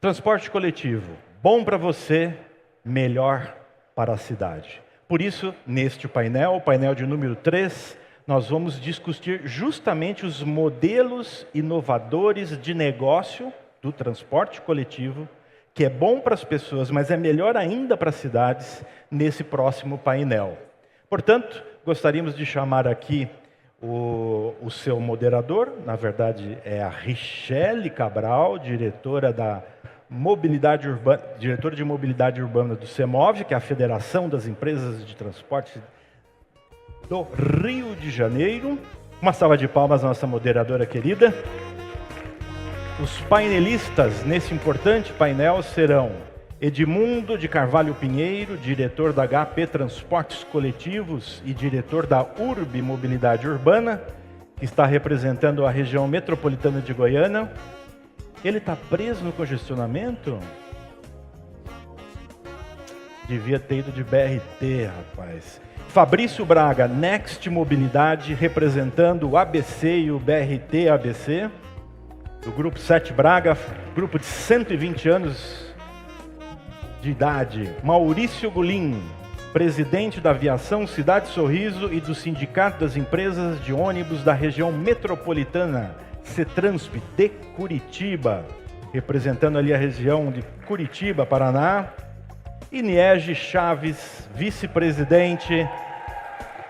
Transporte coletivo, bom para você, melhor para a cidade. Por isso, neste painel, o painel de número 3, nós vamos discutir justamente os modelos inovadores de negócio do transporte coletivo, que é bom para as pessoas, mas é melhor ainda para as cidades, nesse próximo painel. Portanto, gostaríamos de chamar aqui o seu moderador, na verdade é a Richelle Cabral, diretora de mobilidade urbana do CEMOV, que é a Federação das Empresas de Transporte do Rio de Janeiro. Uma salva de palmas à nossa moderadora querida. Os painelistas nesse importante painel serão Edmundo de Carvalho Pinheiro, diretor da HP Transportes Coletivos e diretor da URB Mobilidade Urbana, que está representando a região metropolitana de Goiânia. Ele está preso no congestionamento? Devia ter ido de BRT, rapaz. Fabrício Braga, Next Mobilidade, representando o ABC e o BRT ABC, do Grupo 7 Braga, grupo de 120 anos de idade. Maurício Gulim, presidente da Aviação Cidade Sorriso e do Sindicato das Empresas de Ônibus da região metropolitana, CETRANSP de Curitiba, representando ali a região de Curitiba, Paraná. Iniege Chaves, vice-presidente,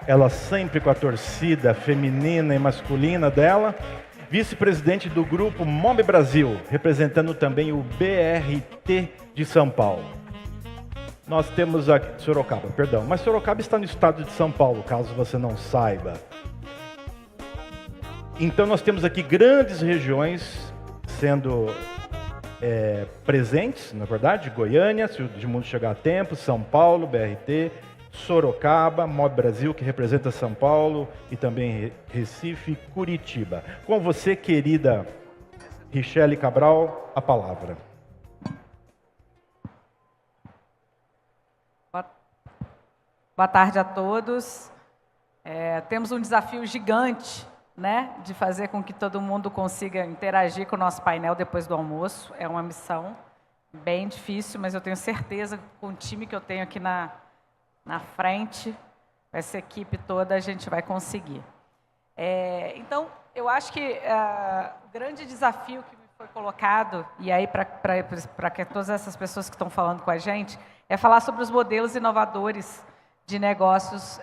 ela sempre com a torcida feminina e masculina dela, vice-presidente do grupo MOB Brasil, representando também o BRT de São Paulo. Nós temos aqui Sorocaba, perdão, mas Sorocaba está no estado de São Paulo, caso você não saiba. Então nós temos aqui grandes regiões sendo presentes, na verdade, Goiânia, se o Edmundo chegar a tempo, São Paulo, BRT, Sorocaba, MOB Brasil, que representa São Paulo, e também Recife e Curitiba. Com você, querida Richelle Cabral, a palavra. Boa tarde a todos. Temos um desafio gigante, né, de fazer com que todo mundo consiga interagir com o nosso painel depois do almoço. É uma missão bem difícil, mas eu tenho certeza que com o time que eu tenho aqui na frente, essa equipe toda, a gente vai conseguir. Então, eu acho que o grande desafio que me foi colocado, e aí para que todas essas pessoas que estão falando com a gente, é falar sobre os modelos inovadores de negócios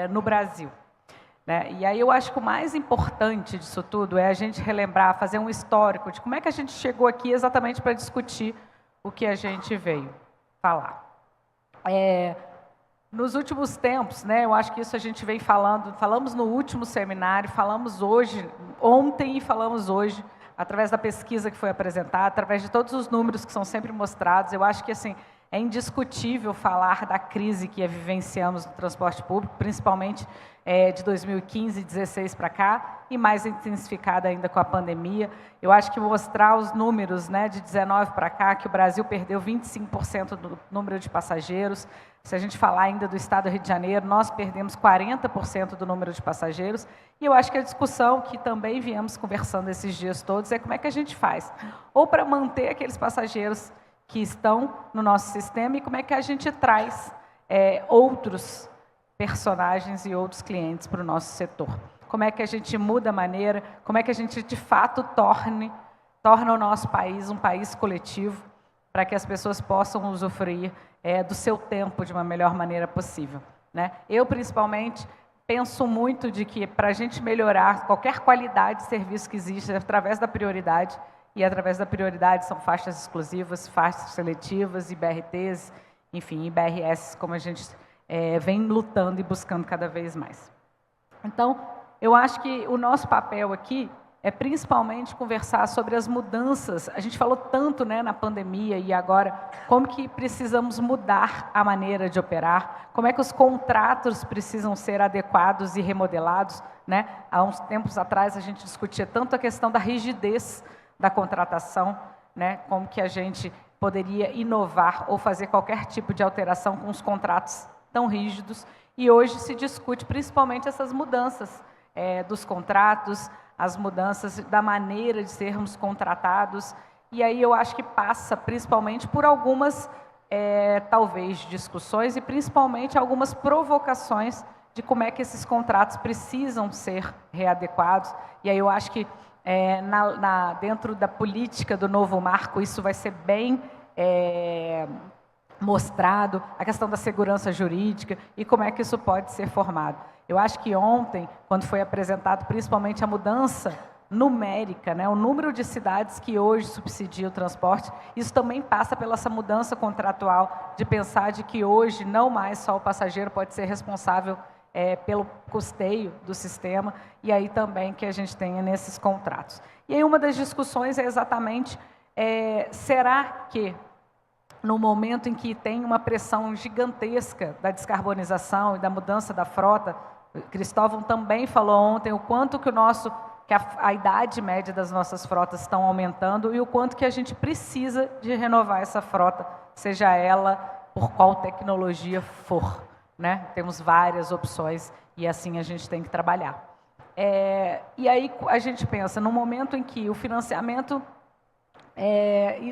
no Brasil. Né? E aí eu acho que o mais importante disso tudo é a gente relembrar, fazer um histórico de como é que a gente chegou aqui exatamente para discutir o que a gente veio falar. Nos últimos tempos, né, eu acho que isso a gente vem falamos no último seminário, falamos ontem e falamos hoje, através da pesquisa que foi apresentada, através de todos os números que são sempre mostrados. Eu acho que assim, é indiscutível falar da crise que vivenciamos no transporte público, principalmente de 2015 e 2016 para cá, e mais intensificada ainda com a pandemia. Eu acho que mostrar os números, né, de 19 para cá, que o Brasil perdeu 25% do número de passageiros. Se a gente falar ainda do estado do Rio de Janeiro, nós perdemos 40% do número de passageiros. E eu acho que a discussão que também viemos conversando esses dias todos é como é que a gente faz, ou para manter aqueles passageiros que estão no nosso sistema, e como é que a gente traz outros personagens e outros clientes para o nosso setor. Como é que a gente muda a maneira, como é que a gente, de fato, torna o nosso país um país coletivo, para que as pessoas possam usufruir do seu tempo de uma melhor maneira possível. Né? Eu, principalmente, penso muito de que, para a gente melhorar qualquer qualidade de serviço que existe, através da prioridade, e através da prioridade são faixas exclusivas, faixas seletivas, IBRTs, enfim, IBRS, como a gente vem lutando e buscando cada vez mais. Então, eu acho que o nosso papel aqui é principalmente conversar sobre as mudanças. A gente falou tanto, né, na pandemia e agora, como que precisamos mudar a maneira de operar, como é que os contratos precisam ser adequados e remodelados. Né? Há uns tempos atrás, a gente discutia tanto a questão da rigidez da contratação, né, como que a gente poderia inovar ou fazer qualquer tipo de alteração com os contratos tão rígidos, e hoje se discute principalmente essas mudanças dos contratos, as mudanças da maneira de sermos contratados, E aí eu acho que passa principalmente por algumas, talvez, discussões e principalmente algumas provocações de como é que esses contratos precisam ser readequados. E aí eu acho que dentro da política do novo marco isso vai ser bem mostrado, a questão da segurança jurídica e como é que isso pode ser formado. Eu acho que ontem, quando foi apresentado principalmente a mudança numérica, né, o número de cidades que hoje subsidiam o transporte, isso também passa pela essa mudança contratual de pensar de que hoje não mais só o passageiro pode ser responsável pelo custeio do sistema, e aí também que a gente tenha nesses contratos. E aí uma das discussões é exatamente, será que no momento em que tem uma pressão gigantesca da descarbonização e da mudança da frota, Cristóvão também falou ontem o quanto que a idade média das nossas frotas estão aumentando e o quanto que a gente precisa de renovar essa frota, seja ela por qual tecnologia for, né? Temos várias opções e assim a gente tem que trabalhar. E aí a gente pensa, no momento em que o financiamento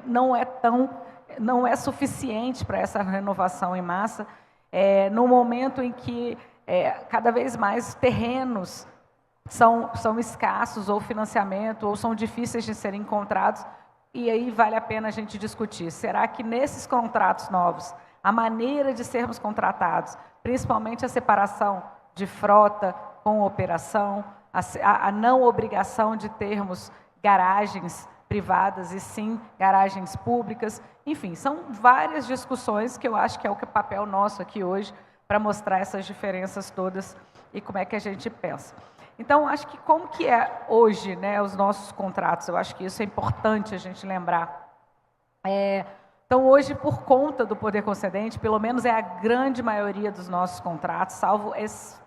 não é suficiente para essa renovação em massa, no momento em que cada vez mais terrenos são escassos, ou financiamento, ou são difíceis de serem encontrados, e aí vale a pena a gente discutir. Será que nesses contratos novos, a maneira de sermos contratados, principalmente a separação de frota com operação, a não obrigação de termos garagens privadas e sim garagens públicas, enfim, são várias discussões que eu acho que é o papel nosso aqui hoje para mostrar essas diferenças todas e como é que a gente pensa. Então, acho que como que é hoje, né, os nossos contratos, eu acho que isso é importante a gente lembrar. Então, hoje, por conta do poder concedente, pelo menos é a grande maioria dos nossos contratos, salvo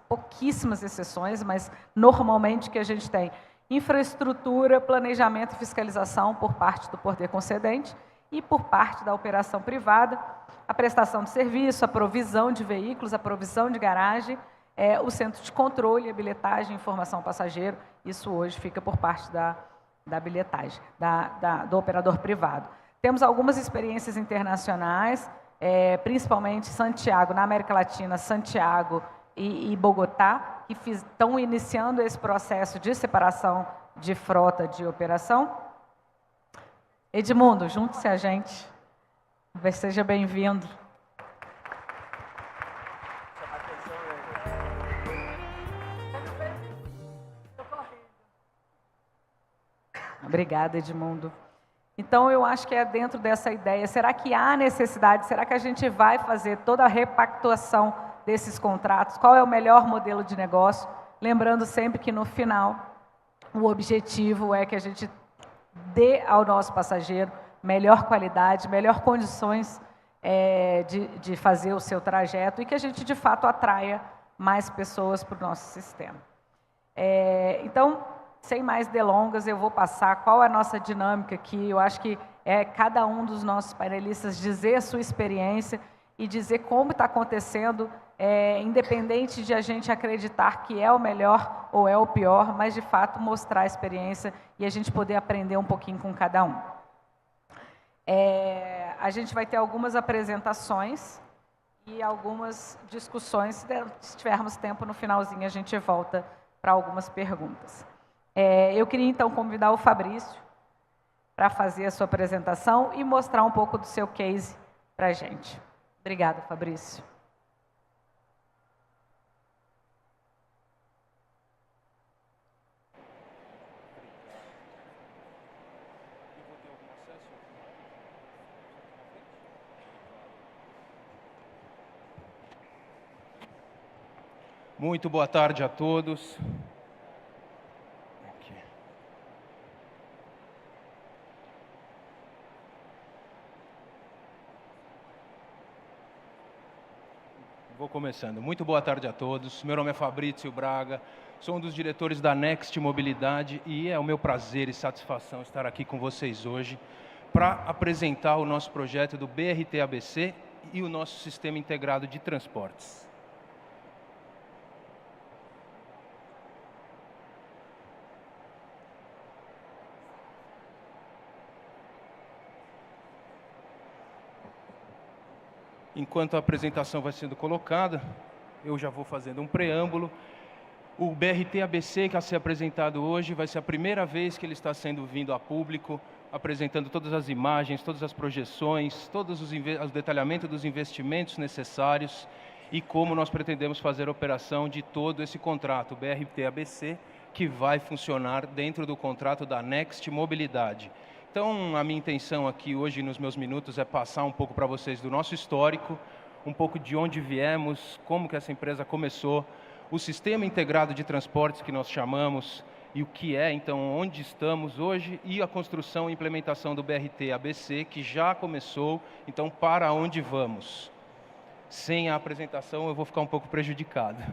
pouquíssimas exceções, mas normalmente que a gente tem infraestrutura, planejamento e fiscalização por parte do poder concedente e por parte da operação privada, a prestação de serviço, a provisão de veículos, a provisão de garagem, o centro de controle, a bilhetagem, informação ao passageiro, isso hoje fica por parte da bilhetagem, do operador privado. Temos algumas experiências internacionais, principalmente Santiago, na América Latina, Santiago e Bogotá, que estão iniciando esse processo de separação de frota de operação. Edmundo, junte-se a gente. Seja bem-vindo. Obrigada, Edmundo. Então, eu acho que é dentro dessa ideia, será que há necessidade, será que a gente vai fazer toda a repactuação desses contratos? Qual é o melhor modelo de negócio? Lembrando sempre que, no final, o objetivo é que a gente dê ao nosso passageiro melhor qualidade, melhor condições de fazer o seu trajeto e que a gente, de fato, atraia mais pessoas para o nosso sistema. Então, sem mais delongas, eu vou passar qual é a nossa dinâmica aqui. Eu acho que cada um dos nossos painelistas dizer a sua experiência e dizer como está acontecendo, independente de a gente acreditar que é o melhor ou é o pior, mas de fato mostrar a experiência e a gente poder aprender um pouquinho com cada um. A gente vai ter algumas apresentações e algumas discussões. Se tivermos tempo, no finalzinho a gente volta para algumas perguntas. Eu queria então convidar o Fabrício para fazer a sua apresentação e mostrar um pouco do seu case para a gente. Obrigada, Fabrício. Muito boa tarde a todos. Vou começando. Muito boa tarde a todos. Meu nome é Fabrício Braga, sou um dos diretores da Next Mobilidade e é o meu prazer e satisfação estar aqui com vocês hoje para apresentar o nosso projeto do BRT-ABC e o nosso sistema integrado de transportes. enquanto a apresentação vai sendo colocada, eu já vou fazendo um preâmbulo. O BRT-ABC que vai ser apresentado hoje vai ser a primeira vez que ele está sendo vindo a público, apresentando todas as imagens, todas as projeções, todos os detalhamentos dos investimentos necessários e como nós pretendemos fazer a operação de todo esse contrato, BRT-ABC, que vai funcionar dentro do contrato da Next Mobilidade. Então, a minha intenção aqui hoje, nos meus minutos, é passar um pouco para vocês do nosso histórico, um pouco de onde viemos, como que essa empresa começou, o sistema integrado de transportes que nós chamamos e o que é, então, onde estamos hoje e a construção e implementação do BRT-ABC, que já começou, então, para onde vamos. Sem a apresentação, eu vou ficar um pouco prejudicado.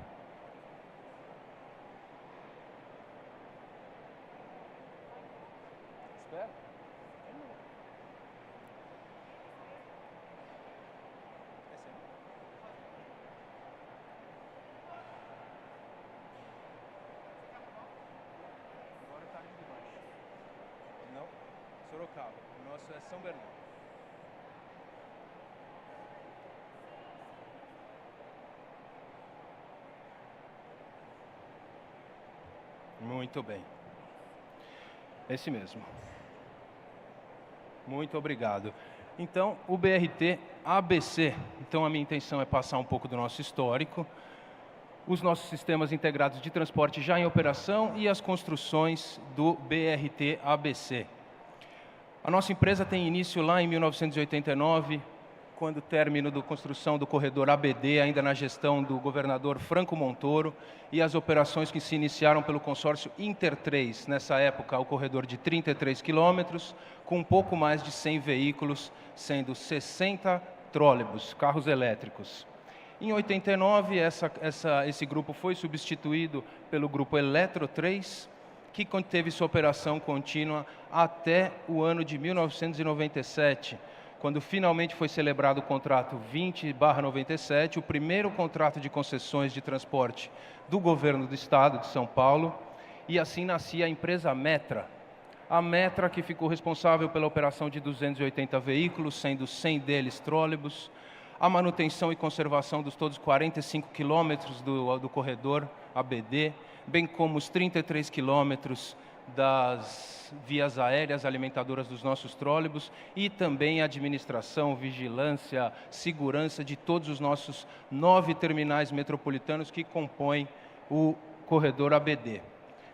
Não, Sorocaba. O nosso é São Bernardo. Muito bem. Esse mesmo. Muito obrigado. Então, o BRT-ABC. Então, a minha intenção é passar um pouco do nosso histórico, os nossos sistemas integrados de transporte já em operação e as construções do BRT-ABC. A nossa empresa tem início lá em 1989, quando o término da construção do corredor ABD, ainda na gestão do governador Franco Montoro, e as operações que se iniciaram pelo consórcio Inter3, nessa época o corredor de 33 quilômetros, com um pouco mais de 100 veículos, sendo 60 trólebus, carros elétricos. Em 89, esse grupo foi substituído pelo grupo Eletro 3, que teve sua operação contínua até o ano de 1997, quando finalmente foi celebrado o contrato 20/97, o primeiro contrato de concessões de transporte do governo do estado de São Paulo, e assim nascia a empresa Metra. A Metra, que ficou responsável pela operação de 280 veículos, sendo 100 deles trólebus, a manutenção e conservação dos todos 45 quilômetros do corredor ABD, bem como os 33 quilômetros das vias aéreas alimentadoras dos nossos trólebus e também a administração, vigilância, segurança de todos os nossos 9 terminais metropolitanos que compõem o corredor ABD.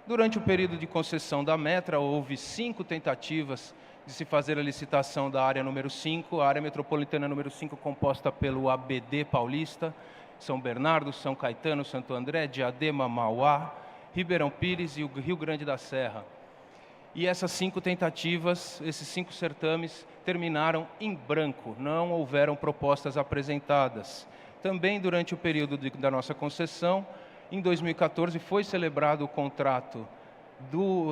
Durante o período de concessão da Metra, houve 5 tentativas de se fazer a licitação da área número 5, a área metropolitana número 5 composta pelo ABD Paulista, São Bernardo, São Caetano, Santo André, Diadema, Mauá, Ribeirão Pires e o Rio Grande da Serra. E essas 5 tentativas, esses 5 certames, terminaram em branco, não houveram propostas apresentadas. Também durante o período da nossa concessão, em 2014 foi celebrado o contrato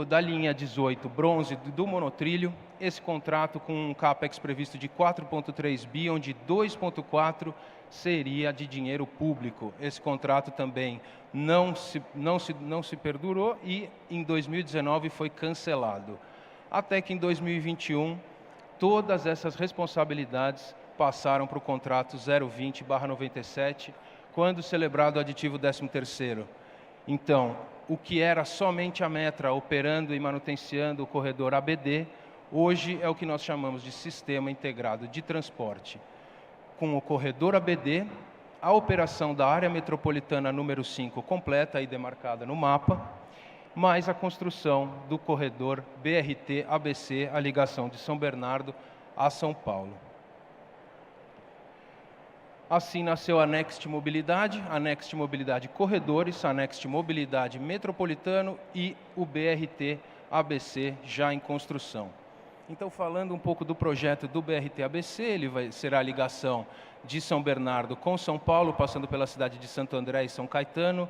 da linha 18 bronze do monotrilho, esse contrato com um capex previsto de 4,3 bi, onde 2,4 seria de dinheiro público. Esse contrato também não se perdurou e em 2019 foi cancelado. Até que em 2021 todas essas responsabilidades passaram para o contrato 020/97, quando celebrado o aditivo 13º. Então, o que era somente a Metra operando e manutenciando o corredor ABD, hoje é o que nós chamamos de Sistema Integrado de Transporte. Com o corredor ABD, a operação da área metropolitana número 5 completa e demarcada no mapa, mais a construção do corredor BRT-ABC, a ligação de São Bernardo a São Paulo. Assim nasceu a Next Mobilidade Corredores, a Next Mobilidade Metropolitano e o BRT-ABC já em construção. Então, falando um pouco do projeto do BRT-ABC, ele será a ligação de São Bernardo com São Paulo, passando pela cidade de Santo André e São Caetano.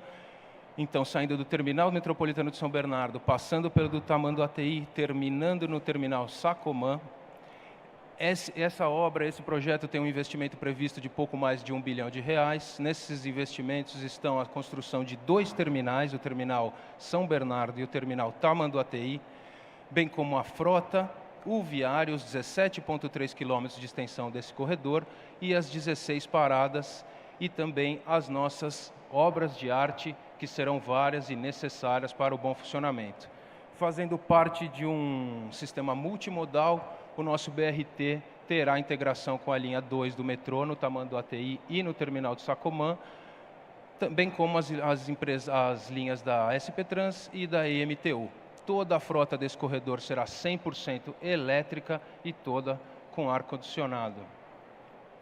Então, saindo do Terminal Metropolitano de São Bernardo, passando pelo do Tamanduateí, terminando no Terminal Sacomã. Essa obra, esse projeto tem um investimento previsto de pouco mais de R$1 bilhão. Nesses investimentos estão a construção de 2 terminais, o Terminal São Bernardo e o Terminal Tamanduateí, bem como a frota, o viário, os 17,3 quilômetros de extensão desse corredor e as 16 paradas e também as nossas obras de arte, que serão várias e necessárias para o bom funcionamento. Fazendo parte de um sistema multimodal, o nosso BRT terá integração com a linha 2 do metrô no Tamanduateí e no terminal de Sacomã, também como as linhas da SP Trans e da EMTU. Toda a frota desse corredor será 100% elétrica e toda com ar-condicionado.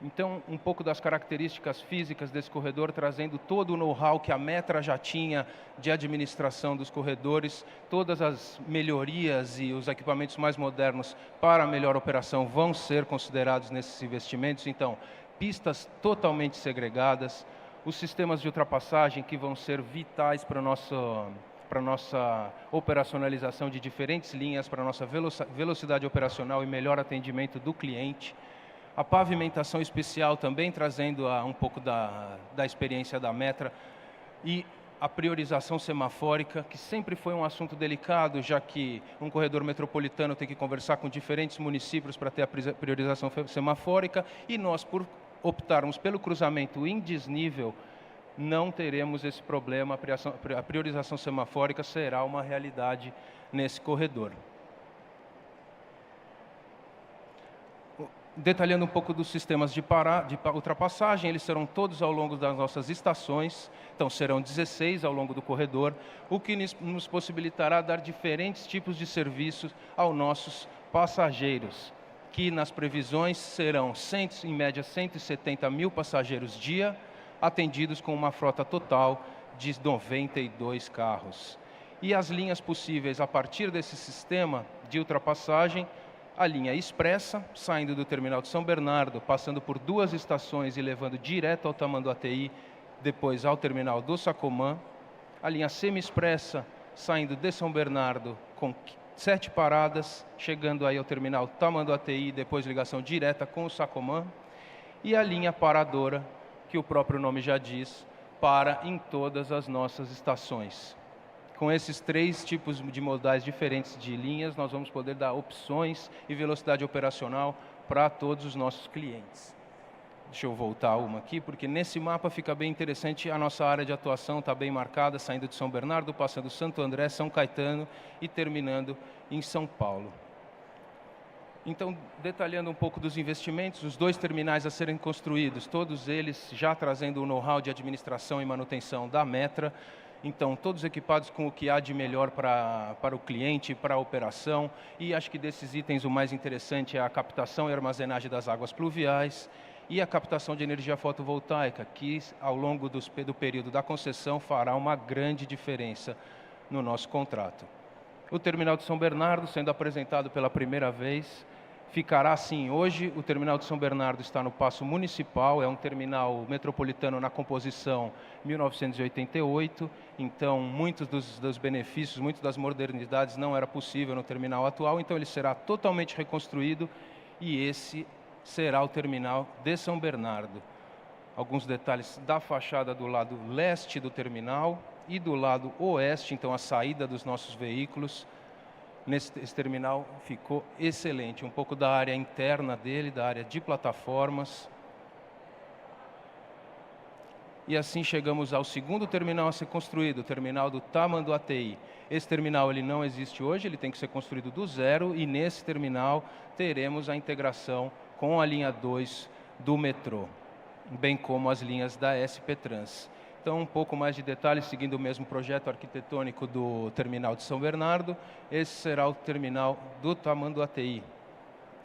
Então, um pouco das características físicas desse corredor, trazendo todo o know-how que a Metra já tinha de administração dos corredores, todas as melhorias e os equipamentos mais modernos para a melhor operação vão ser considerados nesses investimentos. Então, pistas totalmente segregadas, os sistemas de ultrapassagem que vão ser vitais para a nossa operacionalização de diferentes linhas, para a nossa velocidade operacional e melhor atendimento do cliente. A pavimentação especial também trazendo um pouco da experiência da Metra e a priorização semafórica, que sempre foi um assunto delicado, já que um corredor metropolitano tem que conversar com diferentes municípios para ter a priorização semafórica e nós, por optarmos pelo cruzamento em desnível, não teremos esse problema, a priorização semafórica será uma realidade nesse corredor. Detalhando um pouco dos sistemas de ultrapassagem, eles serão todos ao longo das nossas estações, então serão 16 ao longo do corredor, o que nos possibilitará dar diferentes tipos de serviços aos nossos passageiros, que nas previsões serão, em média, 170 mil passageiros dia, atendidos com uma frota total de 92 carros. E as linhas possíveis a partir desse sistema de ultrapassagem, a linha expressa, saindo do terminal de São Bernardo, passando por 2 estações e levando direto ao Tamanduateí, depois ao terminal do Sacomã. A linha semi-expressa, saindo de São Bernardo, com 7 paradas, chegando aí ao terminal Tamanduateí, depois ligação direta com o Sacomã. E a linha paradora, que o próprio nome já diz, para em todas as nossas estações. Com esses 3 tipos de modais diferentes de linhas, nós vamos poder dar opções e velocidade operacional para todos os nossos clientes. Deixa eu voltar uma aqui, porque nesse mapa fica bem interessante, a nossa área de atuação está bem marcada, saindo de São Bernardo, passando Santo André, São Caetano e terminando em São Paulo. Então, detalhando um pouco dos investimentos, os 2 terminais a serem construídos, todos eles já trazendo o know-how de administração e manutenção da Metra, então, todos equipados com o que há de melhor para o cliente, para a operação. E acho que desses itens o mais interessante é a captação e armazenagem das águas pluviais e a captação de energia fotovoltaica, que ao longo do período da concessão fará uma grande diferença no nosso contrato. O terminal de São Bernardo, sendo apresentado pela primeira vez, ficará assim. Hoje, o terminal de São Bernardo está no Paço Municipal, é um terminal metropolitano na composição 1988, então muitos dos benefícios, muitas das modernidades não era possível no terminal atual, então ele será totalmente reconstruído e esse será o terminal de São Bernardo. Alguns detalhes da fachada do lado leste do terminal e do lado oeste, então a saída dos nossos veículos. Esse terminal ficou excelente, um pouco da área interna dele, da área de plataformas. E assim chegamos ao segundo terminal a ser construído, o terminal do Tamanduateí. Esse terminal ele não existe hoje, ele tem que ser construído do zero e nesse terminal teremos a integração com a linha 2 do metrô, bem como as linhas da SP Trans. Então, um pouco mais de detalhes, seguindo o mesmo projeto arquitetônico do terminal de São Bernardo, esse será o terminal do Tamanduateí.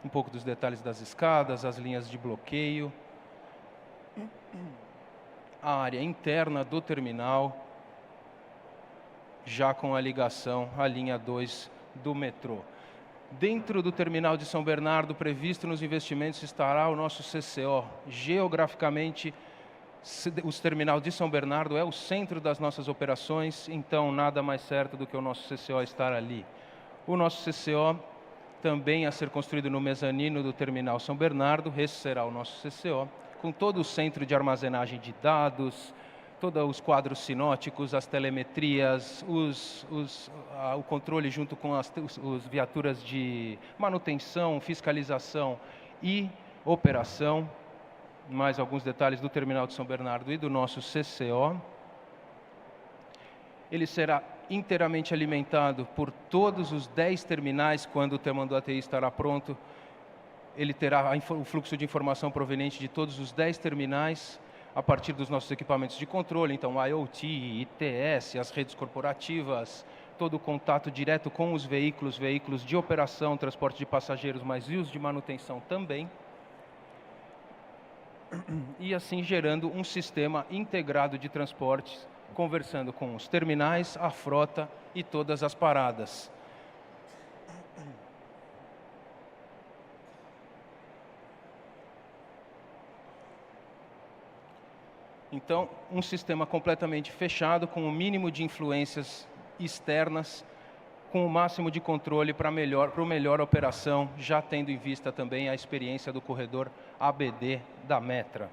Um pouco dos detalhes das escadas, as linhas de bloqueio, a área interna do terminal, já com a ligação à linha 2 do metrô. Dentro do terminal de São Bernardo, previsto nos investimentos, estará o nosso CCO. Geograficamente, o terminal de São Bernardo é o centro das nossas operações, então nada mais certo do que o nosso CCO estar ali. O nosso CCO também a ser construído no mezanino do terminal São Bernardo, esse será o nosso CCO, com todo o centro de armazenagem de dados, todos os quadros sinóticos, as telemetrias, o controle junto com as viaturas de manutenção, fiscalização e operação. Mais alguns detalhes do terminal de São Bernardo e do nosso CCO. Ele será inteiramente alimentado por todos os 10 terminais. Quando o Tamanduá ATI estará pronto, ele terá o fluxo de informação proveniente de todos os 10 terminais, a partir dos nossos equipamentos de controle, então IoT, ITS, as redes corporativas, todo o contato direto com os veículos de operação, transporte de passageiros, mas e os de manutenção também. E assim gerando um sistema integrado de transportes, conversando com os terminais, a frota e todas as paradas. Então, um sistema completamente fechado, com o mínimo de influências externas, com o máximo de controle para melhor operação, já tendo em vista também a experiência do corredor ABD da Metra.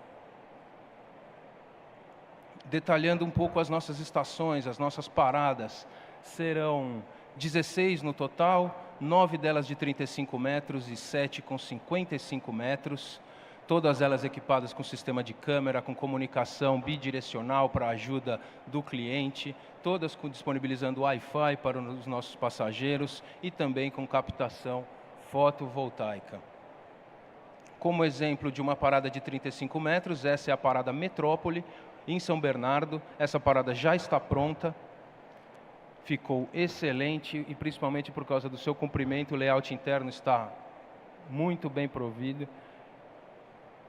Detalhando um pouco as nossas estações, as nossas paradas, serão 16 no total, 9 delas de 35 metros e 7 com 55 metros, todas elas equipadas com sistema de câmera, com comunicação bidirecional para a ajuda do cliente, todas disponibilizando Wi-Fi para os nossos passageiros e também com captação fotovoltaica. Como exemplo de uma parada de 35 metros, essa é a parada Metrópole, em São Bernardo. Essa parada já está pronta, ficou excelente e principalmente por causa do seu comprimento, o layout interno está muito bem provido.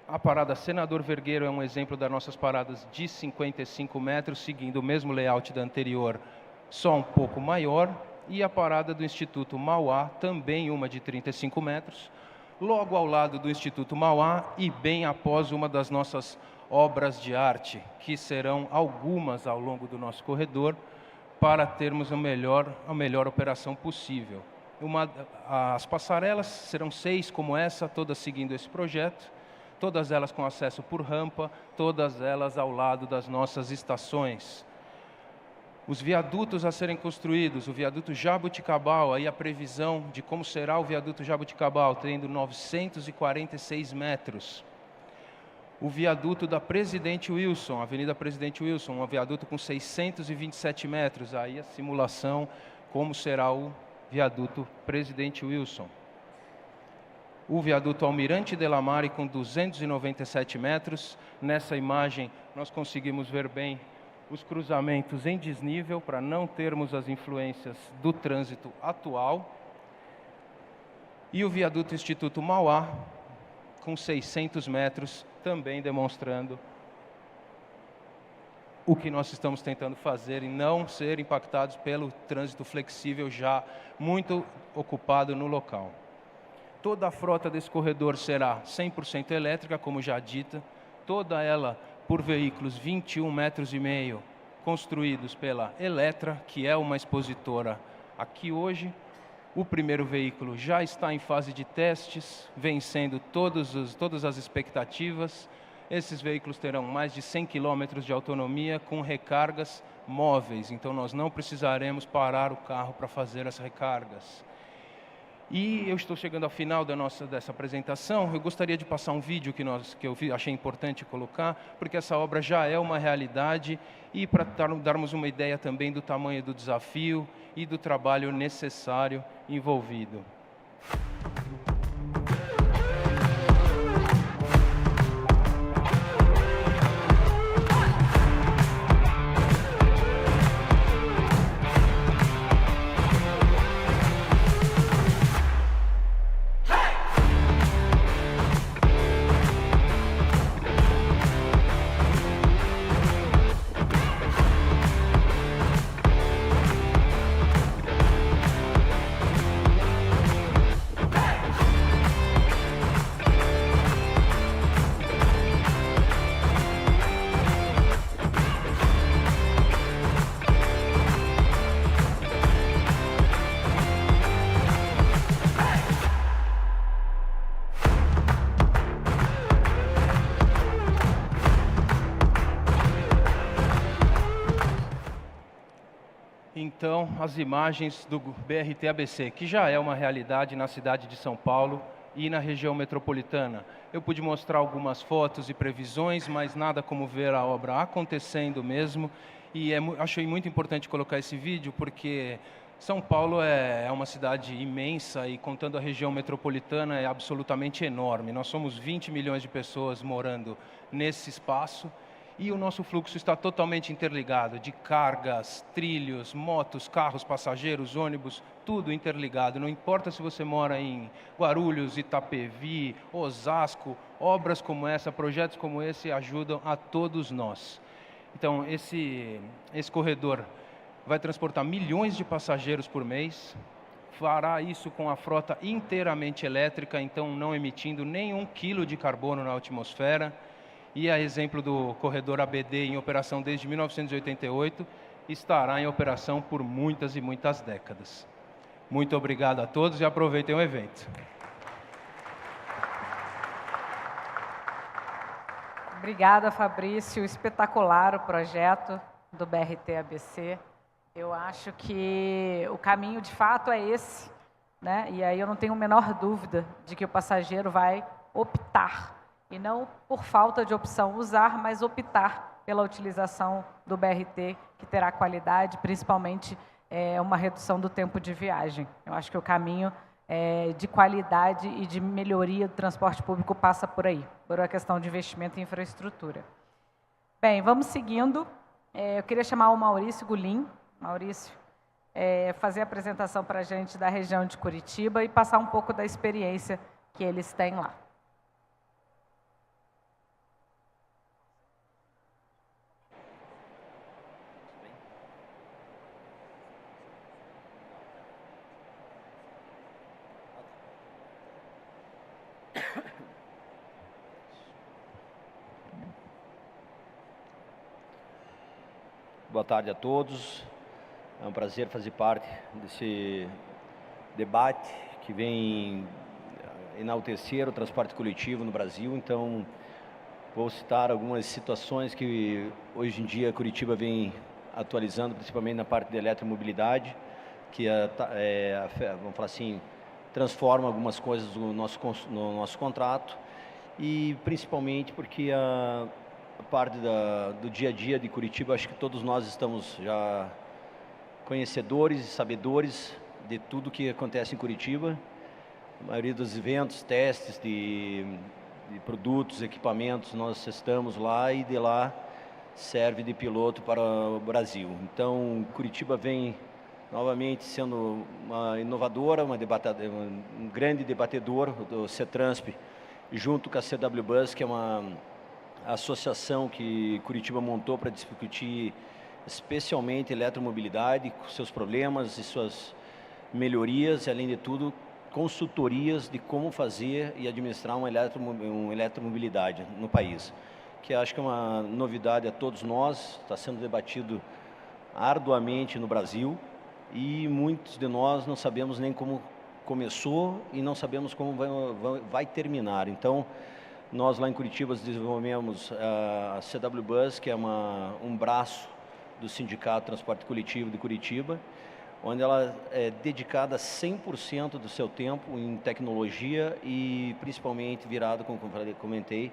A parada Senador Vergueiro é um exemplo das nossas paradas de 55 metros, seguindo o mesmo layout da anterior, só um pouco maior. E a parada do Instituto Mauá, também uma de 35 metros, logo ao lado do Instituto Mauá e bem após uma das nossas obras de arte, que serão algumas ao longo do nosso corredor, para termos a melhor operação possível. As passarelas serão 6 como essa, todas seguindo esse projeto, todas elas com acesso por rampa, todas elas ao lado das nossas estações. Os viadutos a serem construídos, o viaduto Jabuticabal, aí a previsão de como será o viaduto Jabuticabal, tendo 946 metros. O viaduto da Presidente Wilson, Avenida Presidente Wilson, um viaduto com 627 metros, aí a simulação como será o viaduto Presidente Wilson. O viaduto Almirante Delamare com 297 metros. Nessa imagem nós conseguimos ver bem os cruzamentos em desnível para não termos as influências do trânsito atual. E o viaduto Instituto Mauá com 600 metros, também demonstrando o que nós estamos tentando fazer e não ser impactados pelo trânsito flexível já muito ocupado no local. Toda a frota desse corredor será 100% elétrica, como já dita, toda ela por veículos 21,5 metros, construídos pela Eletra, que é uma expositora aqui hoje. O primeiro veículo já está em fase de testes, vencendo todas as expectativas. Esses veículos terão mais de 100 km de autonomia com recargas móveis, então nós não precisaremos parar o carro para fazer as recargas. E eu estou chegando ao final dessa apresentação. Eu gostaria de passar um vídeo que eu achei importante colocar, porque essa obra já é uma realidade e para darmos uma ideia também do tamanho do desafio e do trabalho necessário envolvido. então as imagens do BRT ABC, que já é uma realidade na cidade de São Paulo e na região metropolitana. Eu pude mostrar algumas fotos e previsões, mas nada como ver a obra acontecendo mesmo. E achei muito importante colocar esse vídeo, porque São Paulo é uma cidade imensa e, contando a região metropolitana, é absolutamente enorme. Nós somos 20 milhões de pessoas morando nesse espaço. E o nosso fluxo está totalmente interligado, de cargas, trilhos, motos, carros, passageiros, ônibus, tudo interligado. Não importa se você mora em Guarulhos, Itapevi, Osasco, obras como essa, projetos como esse ajudam a todos nós. Então, esse corredor vai transportar milhões de passageiros por mês, fará isso com a frota inteiramente elétrica, então não emitindo nenhum quilo de carbono na atmosfera. E a exemplo do corredor ABD em operação desde 1988, estará em operação por muitas e muitas décadas. Muito obrigado a todos e aproveitem o evento. Obrigada, Fabrício. Espetacular o projeto do BRT ABC. Eu acho que o caminho, de fato, é esse, né? E aí eu não tenho a menor dúvida de que o passageiro vai optar, e não por falta de opção usar, mas optar pela utilização do BRT, que terá qualidade, principalmente uma redução do tempo de viagem. Eu acho que o caminho de qualidade e de melhoria do transporte público passa por aí, por uma questão de investimento em infraestrutura. Bem, vamos seguindo. Eu queria chamar o Maurício Gulim. Maurício, fazer a apresentação para a gente da região de Curitiba e passar um pouco da experiência que eles têm lá. Boa tarde a todos. É um prazer fazer parte desse debate que vem enaltecer o transporte coletivo no Brasil. Então, vou citar algumas situações que hoje em dia Curitiba vem atualizando, principalmente na parte de eletromobilidade, que vamos falar assim, transforma algumas coisas no nosso contrato, e principalmente porque a parte do dia a dia de Curitiba, acho que todos nós estamos já conhecedores e sabedores de tudo que acontece em Curitiba. A maioria dos eventos, testes de produtos, equipamentos, nós estamos lá e de lá serve de piloto para o Brasil. Então, Curitiba vem novamente sendo uma inovadora, um grande debatedor do CETRANSP, junto com a CW Bus, que é uma associação que Curitiba montou para discutir especialmente eletromobilidade, com seus problemas e suas melhorias, e além de tudo, consultorias de como fazer e administrar uma eletromobilidade no país, que acho que é uma novidade a todos nós, está sendo debatido arduamente no Brasil, e muitos de nós não sabemos nem como começou e não sabemos como vai terminar. Então, nós lá em Curitiba desenvolvemos a CW Bus, que é um braço do Sindicato Transporte Coletivo de Curitiba, onde ela é dedicada 100% do seu tempo em tecnologia e principalmente virado, como eu comentei,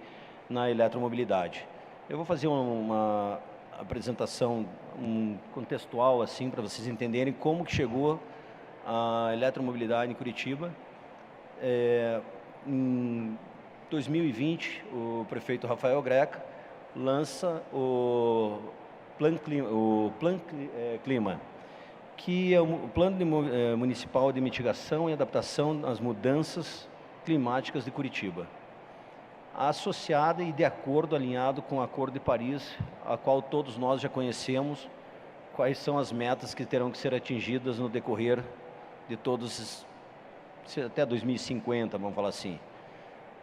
na eletromobilidade. Eu vou fazer uma apresentação contextual assim para vocês entenderem como que chegou a eletromobilidade em Curitiba. Em 2020, o prefeito Rafael Greca lança o Plan Clima, que é o Plano Municipal de Mitigação e Adaptação às Mudanças Climáticas de Curitiba, associada e de acordo, alinhado com o Acordo de Paris, a qual todos nós já conhecemos quais são as metas que terão que ser atingidas no decorrer de todos, até 2050, vamos falar assim.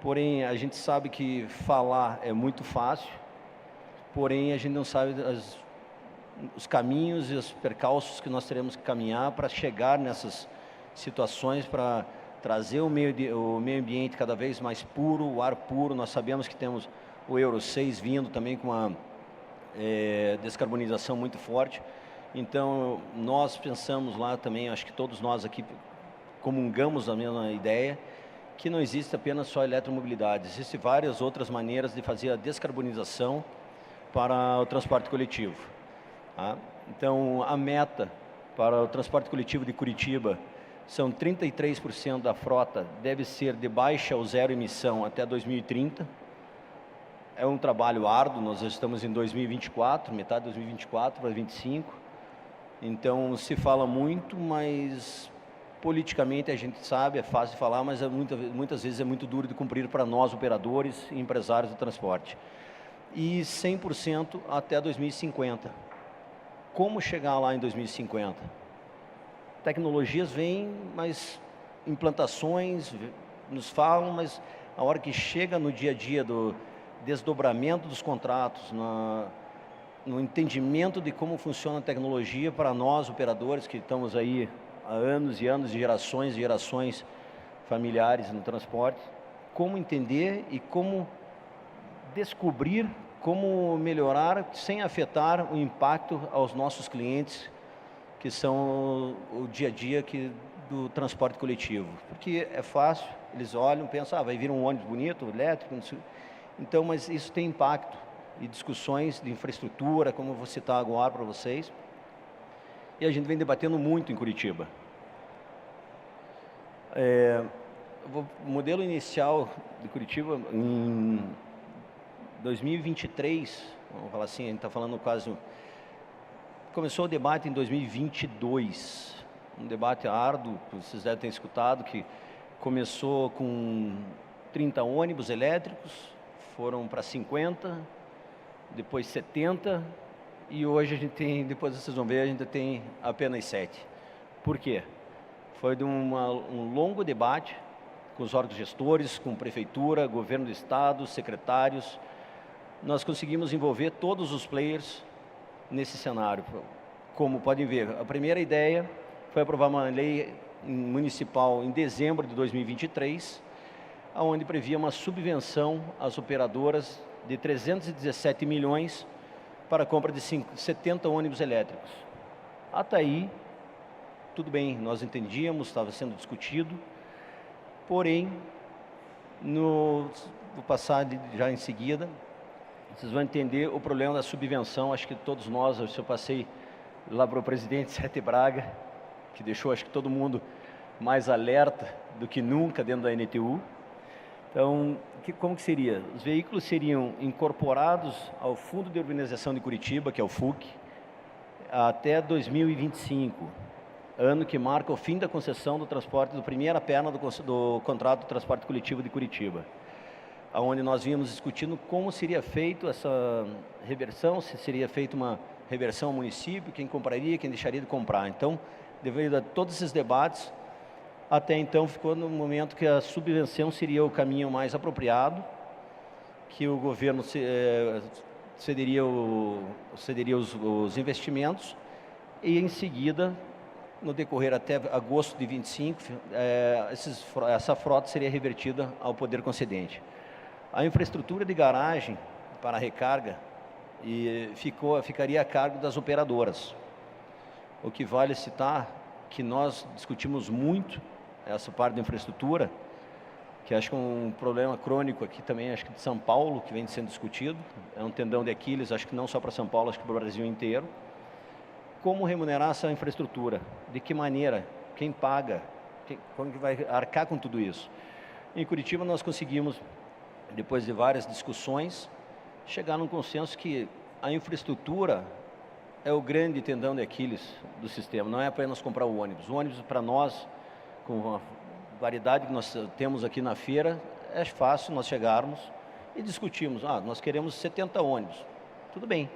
Porém, a gente sabe que falar é muito fácil, porém a gente não sabe os caminhos e os percalços que nós teremos que caminhar para chegar nessas situações, para trazer o meio ambiente cada vez mais puro, o ar puro. Nós sabemos que temos o Euro 6 vindo também com uma descarbonização muito forte, Então, nós pensamos lá também, acho que todos nós aqui comungamos a mesma ideia, que não existe apenas só eletromobilidade, existem várias outras maneiras de fazer a descarbonização para o transporte coletivo. Tá? Então, a meta para o transporte coletivo de Curitiba são 33% da frota deve ser de baixa ou zero emissão até 2030. É um trabalho árduo, nós estamos em 2024, metade de 2024 para 2025. Então, se fala muito, mas politicamente a gente sabe, é fácil de falar, mas muitas vezes é muito duro de cumprir para nós, operadores e empresários do transporte. E 100% até 2050. Como chegar lá em 2050? Tecnologias vêm, mas implantações nos falam, mas a hora que chega no dia a dia do desdobramento dos contratos, no entendimento de como funciona a tecnologia para nós, operadores, que estamos aí há anos e anos, gerações e gerações familiares no transporte, como entender e como descobrir, como melhorar sem afetar o impacto aos nossos clientes, que são o dia a dia do transporte coletivo. Porque é fácil, eles olham, pensam, vai vir um ônibus bonito, elétrico, não sei. Então, mas isso tem impacto e discussões de infraestrutura, como eu vou citar agora para vocês. E a gente vem debatendo muito em Curitiba. O modelo inicial de Curitiba, em 2023, vamos falar assim, a gente está falando no caso, começou o debate em 2022, um debate árduo, vocês devem ter escutado, que começou com 30 ônibus elétricos, foram para 50, depois 70, e hoje a gente tem, depois vocês vão ver, a gente tem apenas 7. Por quê? Foi de um longo debate com os órgãos gestores, com prefeitura, governo do estado, secretários. Nós conseguimos envolver todos os players nesse cenário. Como podem ver, a primeira ideia foi aprovar uma lei municipal em dezembro de 2023, onde previa uma subvenção às operadoras de 317 milhões para a compra de 70 ônibus elétricos. Até aí, tudo bem, nós entendíamos, estava sendo discutido, porém, vou passar já em seguida, vocês vão entender o problema da subvenção. Acho que todos nós, eu passei lá para o presidente Sete Braga, que deixou acho que todo mundo mais alerta do que nunca dentro da NTU. Então, como que seria? Os veículos seriam incorporados ao Fundo de Urbanização de Curitiba, que é o FUC, até 2025, ano que marca o fim da concessão do transporte, da primeira perna do contrato de transporte coletivo de Curitiba, onde nós vínhamos discutindo como seria feito essa reversão, se seria feita uma reversão ao município, quem compraria, quem deixaria de comprar. Então, devido a todos esses debates, até então ficou no momento que a subvenção seria o caminho mais apropriado, que o governo cederia os investimentos e em seguida, no decorrer até agosto de 25, essa frota seria revertida ao poder concedente. A infraestrutura de garagem para recarga ficaria a cargo das operadoras. O que vale citar que nós discutimos muito essa parte da infraestrutura, que acho que é um problema crônico aqui também, acho que de São Paulo, que vem sendo discutido, é um tendão de Aquiles, acho que não só para São Paulo, acho que para o Brasil inteiro. Como remunerar essa infraestrutura? De que maneira? Quem paga? Como que vai arcar com tudo isso? Em Curitiba nós conseguimos, depois de várias discussões, chegar num consenso que a infraestrutura é o grande tendão de Aquiles do sistema, não é apenas comprar o ônibus. O ônibus, para nós, com a variedade que nós temos aqui na feira, é fácil nós chegarmos e discutirmos, nós queremos 70 ônibus, tudo bem.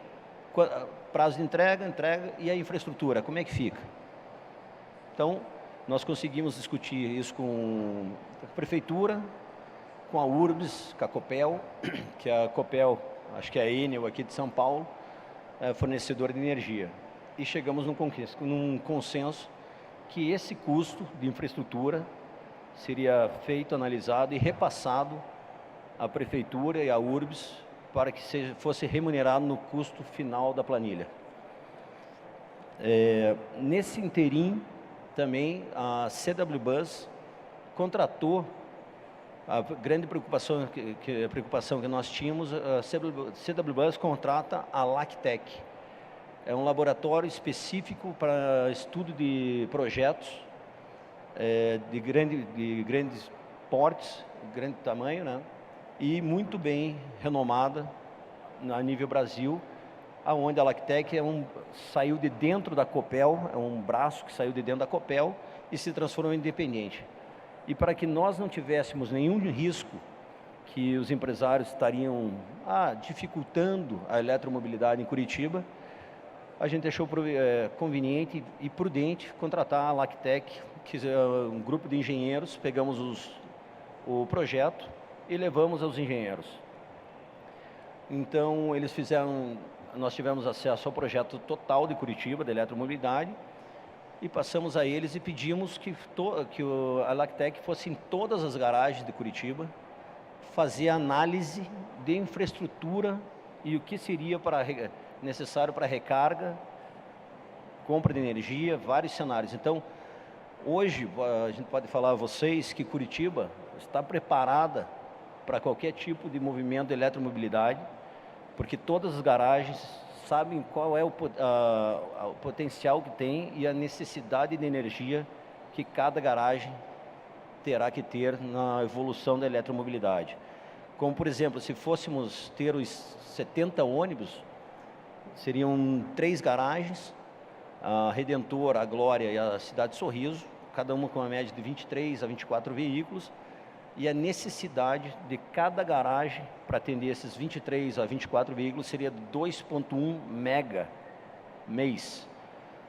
Prazo de entrega, e a infraestrutura, como é que fica? Então, nós conseguimos discutir isso com a prefeitura, com a URBS, com a Copel, que a Copel, acho que é a Enel aqui de São Paulo, é fornecedora de energia. E chegamos num consenso que esse custo de infraestrutura seria feito, analisado e repassado à prefeitura e à URBS para que fosse remunerado no custo final da planilha. Nesse interim, também a CW Bus contratou, a grande preocupação que nós tínhamos, a CW Bus contrata a Lactec. É um laboratório específico para estudo de projetos de grandes portes, grande tamanho, né? E muito bem renomada a nível Brasil, aonde a Lactec saiu de dentro da Copel, é um braço que saiu de dentro da Copel e se transformou em independente. E para que nós não tivéssemos nenhum risco que os empresários estariam dificultando a eletromobilidade em Curitiba, a gente achou conveniente e prudente contratar a Lactec, que é um grupo de engenheiros. Pegamos o projeto e levamos aos engenheiros. Então, nós tivemos acesso ao projeto total de Curitiba, de eletromobilidade, e passamos a eles e pedimos que a Lactec fosse em todas as garagens de Curitiba, fazer análise de infraestrutura e o que seria necessário para recarga, compra de energia, vários cenários. Então, hoje, a gente pode falar a vocês que Curitiba está preparada para qualquer tipo de movimento de eletromobilidade, porque todas as garagens sabem qual é o potencial que tem e a necessidade de energia que cada garagem terá que ter na evolução da eletromobilidade. Como, por exemplo, se fôssemos ter os 70 ônibus, seriam 3 garagens, a Redentor, a Glória e a Cidade Sorriso, cada uma com uma média de 23 a 24 veículos, e a necessidade de cada garagem para atender esses 23 a 24 veículos seria 2,1 mega mês.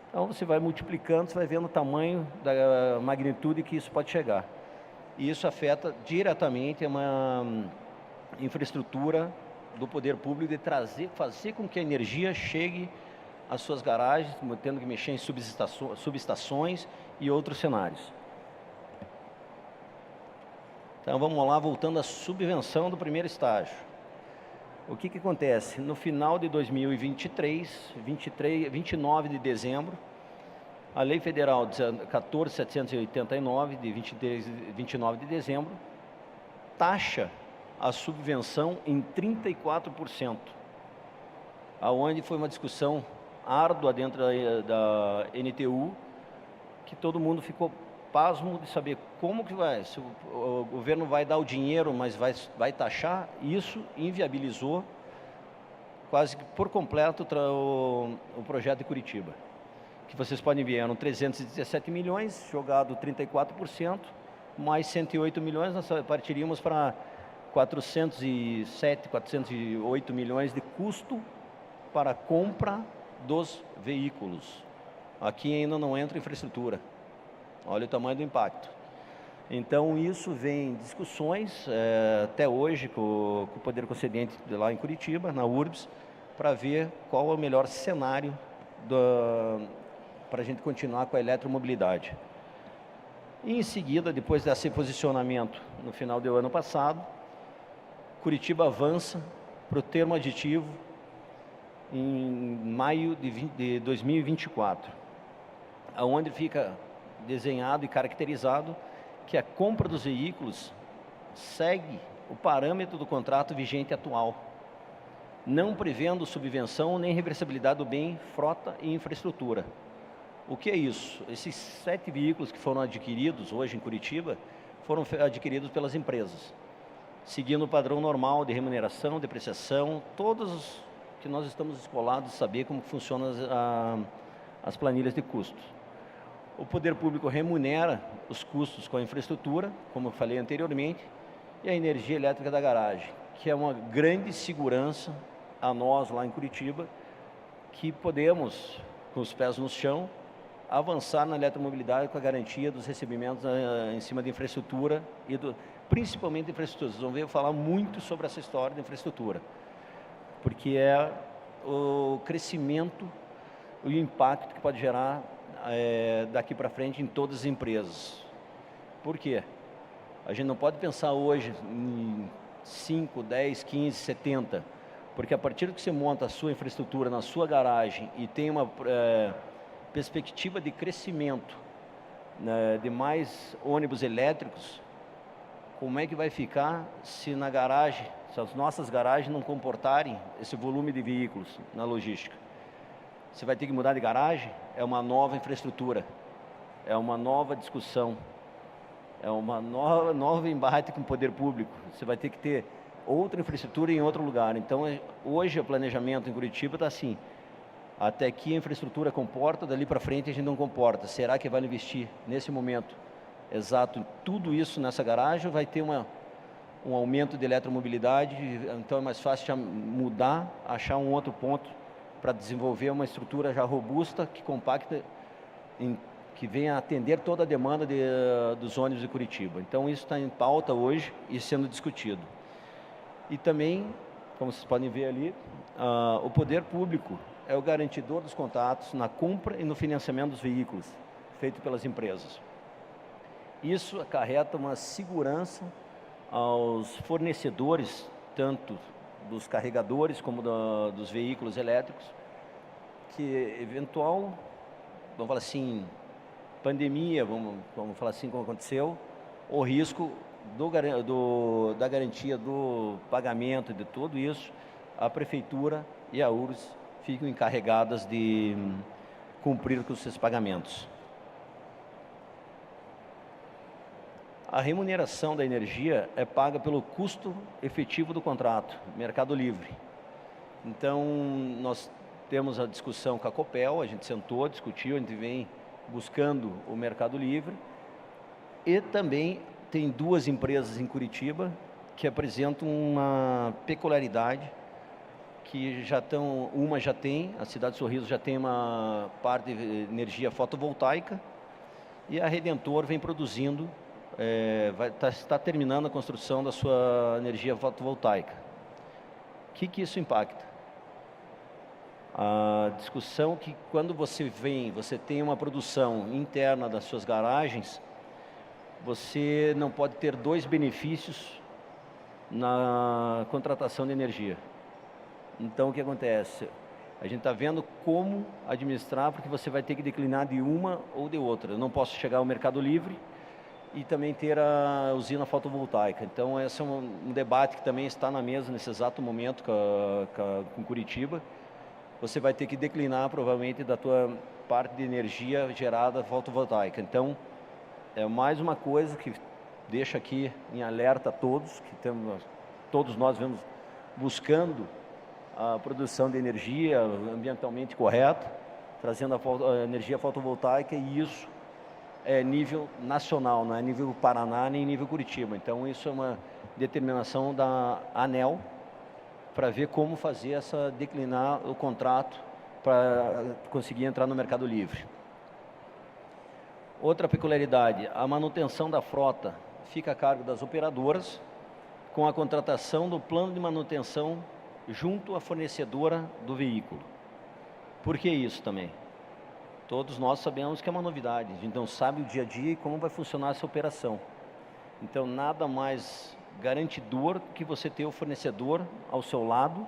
Então você vai multiplicando, você vai vendo o tamanho da magnitude que isso pode chegar. E isso afeta diretamente uma infraestrutura do poder público de fazer com que a energia chegue às suas garagens, tendo que mexer em subestações e outros cenários. Então vamos lá, voltando à subvenção do primeiro estágio. O que acontece? No final de 2023, 29 de dezembro, a Lei Federal 14.789, de 29 de dezembro, taxa a subvenção em 34%, aonde foi uma discussão árdua dentro da NTU, que todo mundo ficou pasmo de saber como que vai, se o governo vai dar o dinheiro, mas vai taxar. Isso inviabilizou quase que por completo o projeto de Curitiba, que vocês podem ver, eram 317 milhões, jogado 34%, mais 108 milhões, nós partiríamos para 407, 408 milhões de custo para a compra dos veículos. Aqui ainda não entra infraestrutura. Olha o tamanho do impacto. Então, isso vem em discussões, até hoje, com o Poder Concedente de lá em Curitiba, na URBS, para ver qual é o melhor cenário para a gente continuar com a eletromobilidade. E, em seguida, depois desse posicionamento no final do ano passado, Curitiba avança para o termo aditivo em maio de 2024, aonde fica desenhado e caracterizado que a compra dos veículos segue o parâmetro do contrato vigente atual, não prevendo subvenção nem reversibilidade do bem, frota e infraestrutura. O que é isso? Esses 7 veículos que foram adquiridos hoje em Curitiba foram adquiridos pelas empresas, seguindo o padrão normal de remuneração, depreciação, todos que nós estamos escolados a saber como funcionam as planilhas de custos. O poder público remunera os custos com a infraestrutura, como eu falei anteriormente, e a energia elétrica da garagem, que é uma grande segurança a nós lá em Curitiba, que podemos, com os pés no chão, avançar na eletromobilidade com a garantia dos recebimentos em cima da infraestrutura e principalmente da infraestrutura. Vocês vão ver eu falar muito sobre essa história da infraestrutura, porque é o crescimento e o impacto que pode gerar daqui para frente em todas as empresas. Por quê? A gente não pode pensar hoje em 5, 10, 15, 70, porque a partir que você monta a sua infraestrutura na sua garagem e tem perspectiva de crescimento, né, de mais ônibus elétricos, como é que vai ficar se na garagem, se as nossas garagens não comportarem esse volume de veículos na logística? Você vai ter que mudar de garagem, é uma nova infraestrutura, é uma nova discussão, é uma nova embate com o poder público. Você vai ter que ter outra infraestrutura em outro lugar. Então, hoje o planejamento em Curitiba está assim, até aqui a infraestrutura comporta, dali para frente a gente não comporta. Será que vai investir nesse momento exato em tudo isso nessa garagem? Vai ter um aumento de eletromobilidade, então é mais fácil já mudar, achar um outro ponto para desenvolver uma estrutura já robusta, que compacta, que venha atender toda a demanda dos ônibus de Curitiba. Então isso está em pauta hoje e sendo discutido. E também, como vocês podem ver ali, o poder público é o garantidor dos contratos na compra e no financiamento dos veículos, feito pelas empresas. Isso acarreta uma segurança aos fornecedores, tanto dos carregadores como dos veículos elétricos, que eventual, vamos falar assim, pandemia, vamos falar assim como aconteceu, o risco da garantia do pagamento de tudo isso, a Prefeitura e a URSS ficam encarregadas de cumprir com os seus pagamentos. A remuneração da energia é paga pelo custo efetivo do contrato, Mercado Livre. Então, nós temos a discussão com a Copel, a gente sentou, discutiu, a gente vem buscando o Mercado Livre. E também tem duas empresas em Curitiba que apresentam uma peculiaridade, que uma já tem, a Cidade Sorriso já tem uma parte de energia fotovoltaica, e a Redentor vem produzindo, está terminando a construção da sua energia fotovoltaica. O que isso impacta? A discussão que quando você tem uma produção interna das suas garagens, você não pode ter dois benefícios na contratação de energia. Então, o que acontece? A gente está vendo como administrar, porque você vai ter que declinar de uma ou de outra. Eu não posso chegar ao Mercado Livre e também ter a usina fotovoltaica. Então, esse é um debate que também está na mesa nesse exato momento com Curitiba. Você vai ter que declinar, provavelmente, da tua parte de energia gerada fotovoltaica. Então, é mais uma coisa que deixa aqui em alerta a todos, todos nós vamos buscando a produção de energia ambientalmente correta, trazendo a energia fotovoltaica, e isso é nível nacional, não é nível Paraná nem nível Curitiba. Então isso é uma determinação da ANEEL para ver como fazer declinar o contrato para conseguir entrar no Mercado Livre. Outra peculiaridade, a manutenção da frota fica a cargo das operadoras, com a contratação do plano de manutenção junto à fornecedora do veículo. Por que isso também? Todos nós sabemos que é uma novidade, a gente não sabe o dia a dia e como vai funcionar essa operação. Então, nada mais garantidor que você ter o fornecedor ao seu lado,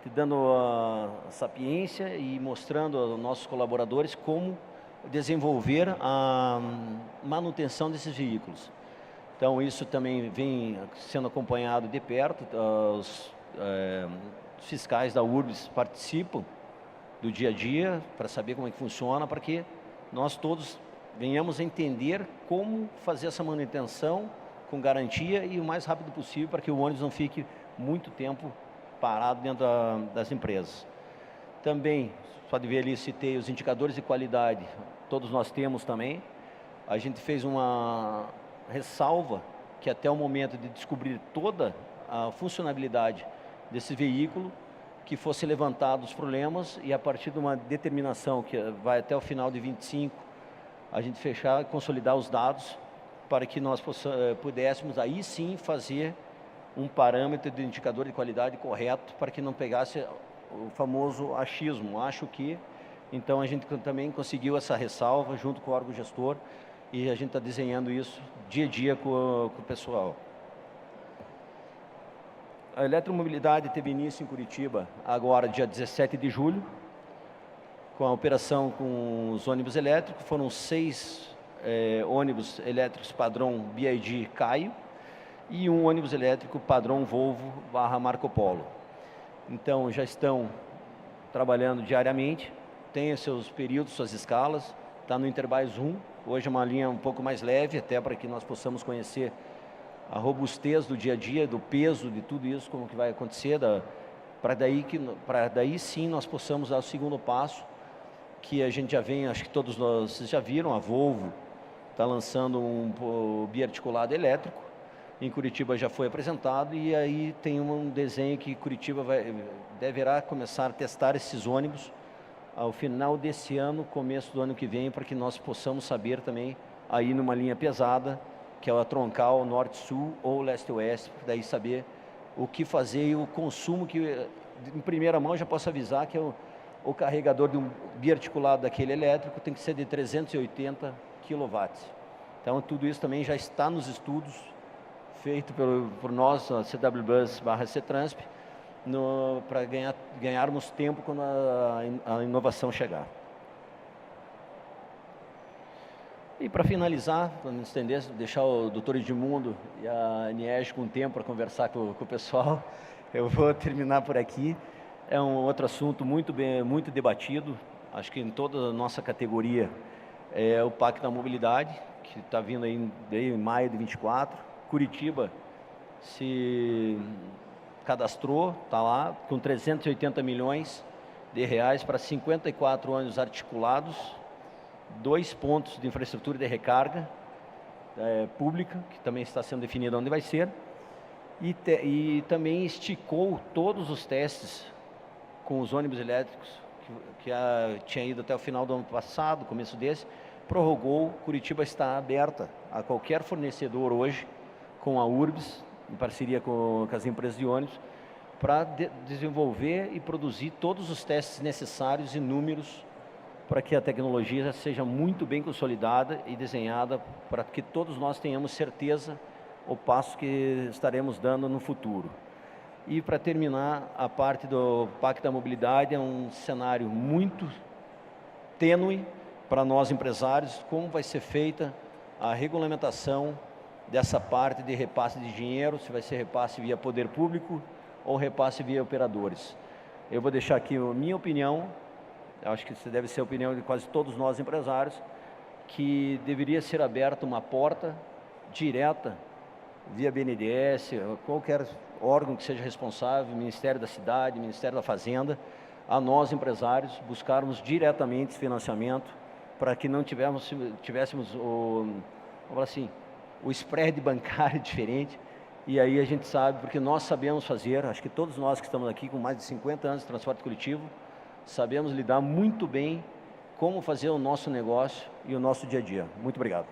te dando a sapiência e mostrando aos nossos colaboradores como desenvolver a manutenção desses veículos. Então, isso também vem sendo acompanhado de perto, os fiscais da URBS participam do dia a dia para saber como é que funciona, para que nós todos venhamos a entender como fazer essa manutenção com garantia e o mais rápido possível, para que o ônibus não fique muito tempo parado dentro das empresas. Também, só de ver ali, citei os indicadores de qualidade, todos nós temos também. A gente fez uma ressalva que até o momento de descobrir toda a funcionalidade desse veículo, que fosse levantados os problemas, e a partir de uma determinação que vai até o final de 25, a gente fechar e consolidar os dados para que nós pudéssemos aí sim fazer um parâmetro de indicador de qualidade correto, para que não pegasse o famoso achismo, acho que. Então a gente também conseguiu essa ressalva junto com o órgão gestor, e a gente está desenhando isso dia a dia com o pessoal. A eletromobilidade teve início em Curitiba agora, dia 17 de julho, com a operação com os ônibus elétricos. Foram 6 ônibus elétricos padrão BYD Caio e um ônibus elétrico padrão Volvo / Marco Polo. Então, já estão trabalhando diariamente, tem os seus períodos, suas escalas, está no Interbras 1, hoje é uma linha um pouco mais leve, até para que nós possamos conhecer a robustez do dia a dia, do peso de tudo isso, como que vai acontecer, para daí sim nós possamos dar o segundo passo, que a gente já vem, acho que todos vocês já viram, a Volvo está lançando um biarticulado elétrico, em Curitiba já foi apresentado, e aí tem um desenho que Curitiba deverá começar a testar esses ônibus ao final desse ano, começo do ano que vem, para que nós possamos saber também, aí numa linha pesada, que é a troncal norte-sul ou leste-oeste, daí saber o que fazer e o consumo que, em primeira mão, já posso avisar que o carregador de um biarticulado daquele elétrico tem que ser de 380 kW. Então, tudo isso também já está nos estudos, feito por nós, a CW Bus / CETRANSP, para ganharmos tempo quando a inovação chegar. E para finalizar, para não estender, deixar o Dr. Edmundo e a Niege com tempo para conversar com o pessoal, eu vou terminar por aqui. É um outro assunto muito debatido, acho que em toda a nossa categoria, é o Pacto da Mobilidade, que está vindo aí em maio de 24. Curitiba se cadastrou, está lá, com 380 milhões de reais para 54 ônibus articulados, 2 pontos de infraestrutura de recarga pública, que também está sendo definido onde vai ser, e também esticou todos os testes com os ônibus elétricos, que tinha ido até o final do ano passado, começo desse, prorrogou. Curitiba está aberta a qualquer fornecedor hoje, com a URBS, em parceria com as empresas de ônibus, para desenvolver e produzir todos os testes necessários e números para que a tecnologia seja muito bem consolidada e desenhada para que todos nós tenhamos certeza o passo que estaremos dando no futuro. E para terminar, a parte do Pacto da Mobilidade é um cenário muito tênue para nós empresários, como vai ser feita a regulamentação dessa parte de repasse de dinheiro, se vai ser repasse via poder público ou repasse via operadores. Eu vou deixar aqui a minha opinião, acho que isso deve ser a opinião de quase todos nós empresários, que deveria ser aberta uma porta direta via BNDES, qualquer órgão que seja responsável, Ministério da Cidade, Ministério da Fazenda, a nós empresários buscarmos diretamente financiamento para que não tivéssemos vamos falar assim, o spread bancário diferente, e aí a gente sabe, porque nós sabemos fazer, acho que todos nós que estamos aqui com mais de 50 anos de transporte coletivo, sabemos lidar muito bem como fazer o nosso negócio e o nosso dia a dia. Muito obrigado.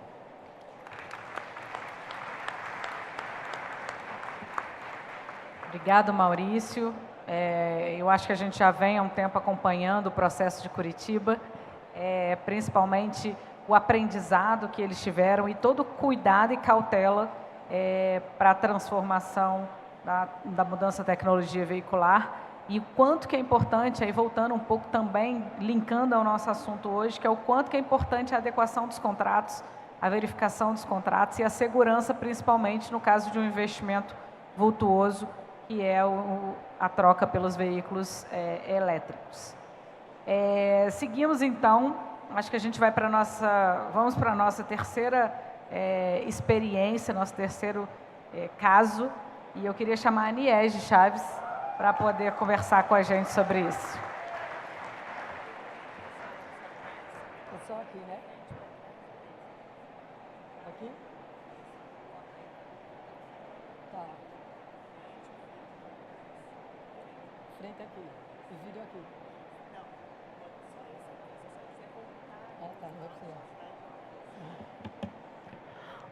Obrigado, Maurício. Eu acho que a gente já vem há um tempo acompanhando o processo de Curitiba, principalmente o aprendizado que eles tiveram e todo o cuidado e cautela para a transformação da mudança da tecnologia veicular, e o quanto que é importante, aí voltando um pouco também, linkando ao nosso assunto hoje, que é o quanto que é importante a adequação dos contratos, a verificação dos contratos e a segurança, principalmente no caso de um investimento vultuoso, que é a troca pelos veículos elétricos. Seguimos então, acho que a gente vamos para a nossa terceira experiência, nosso terceiro caso, e eu queria chamar a Niege Chaves para poder conversar com a gente sobre isso. É só aqui, né? Aqui? Tá. Frente aqui. E vídeo aqui. Ah, tá. Não vai precisar.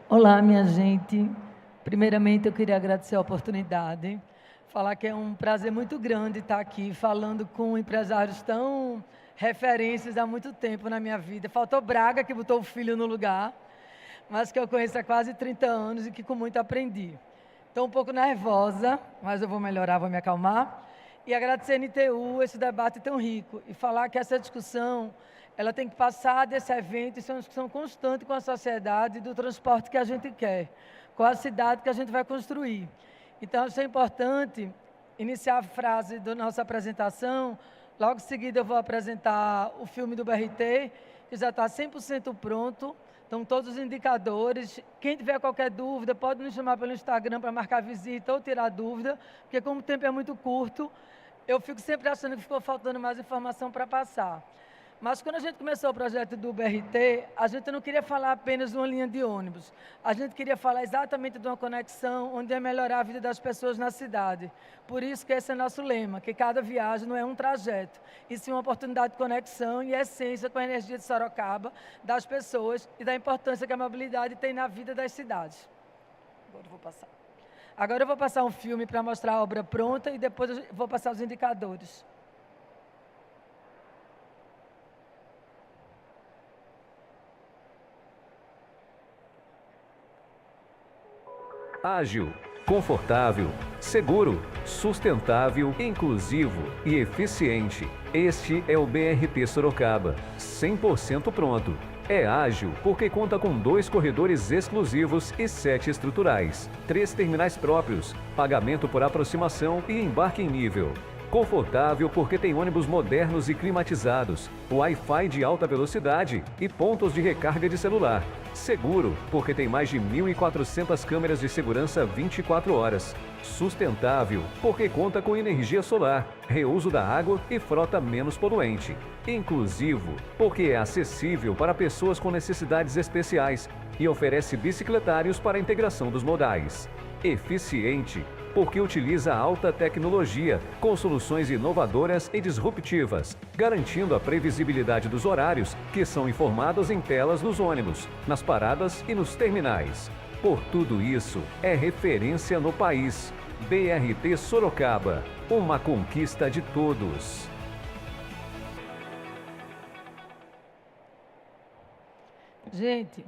Olá, minha gente. Primeiramente, eu queria agradecer a oportunidade. Falar que é um prazer muito grande estar aqui falando com empresários tão referências há muito tempo na minha vida. Faltou Braga, que botou o filho no lugar, mas que eu conheço há quase 30 anos e que com muito aprendi. Estou um pouco nervosa, mas eu vou melhorar, vou me acalmar. e agradecer a NTU esse debate tão rico e falar que essa discussão ela tem que passar desse evento, isso é uma discussão constante com a sociedade do transporte que a gente quer, com a cidade que a gente vai construir. Então, acho que é importante iniciar a frase da nossa apresentação. Logo em seguida, eu vou apresentar o filme do BRT, que já está 100% pronto. Estão todos os indicadores. Quem tiver qualquer dúvida, pode nos chamar pelo Instagram para marcar visita ou tirar dúvida, porque como o tempo é muito curto, eu fico sempre achando que ficou faltando mais informação para passar. Mas quando a gente começou o projeto do BRT, a gente não queria falar apenas de uma linha de ônibus. A gente queria falar exatamente de uma conexão onde ia melhorar a vida das pessoas na cidade. Por isso que esse é nosso lema, que cada viagem não é um trajeto, e sim uma oportunidade de conexão e essência com a energia de Sorocaba, das pessoas e da importância que a mobilidade tem na vida das cidades. Agora eu vou passar um filme para mostrar a obra pronta e depois eu vou passar os indicadores. Ágil, confortável, seguro, sustentável, inclusivo e eficiente. Este é o BRT Sorocaba, 100% pronto. É ágil porque conta com 2 corredores exclusivos e 7 estruturais, 3 terminais próprios, pagamento por aproximação e embarque em nível. Confortável porque tem ônibus modernos e climatizados, Wi-Fi de alta velocidade e pontos de recarga de celular. Seguro porque tem mais de 1.400 câmeras de segurança 24 horas. Sustentável porque conta com energia solar, reuso da água e frota menos poluente. Inclusivo porque é acessível para pessoas com necessidades especiais e oferece bicicletários para a integração dos modais. Eficiente porque utiliza alta tecnologia, com soluções inovadoras e disruptivas, garantindo a previsibilidade dos horários, que são informados em telas nos ônibus, nas paradas e nos terminais. Por tudo isso, é referência no país. BRT Sorocaba, uma conquista de todos. Gente,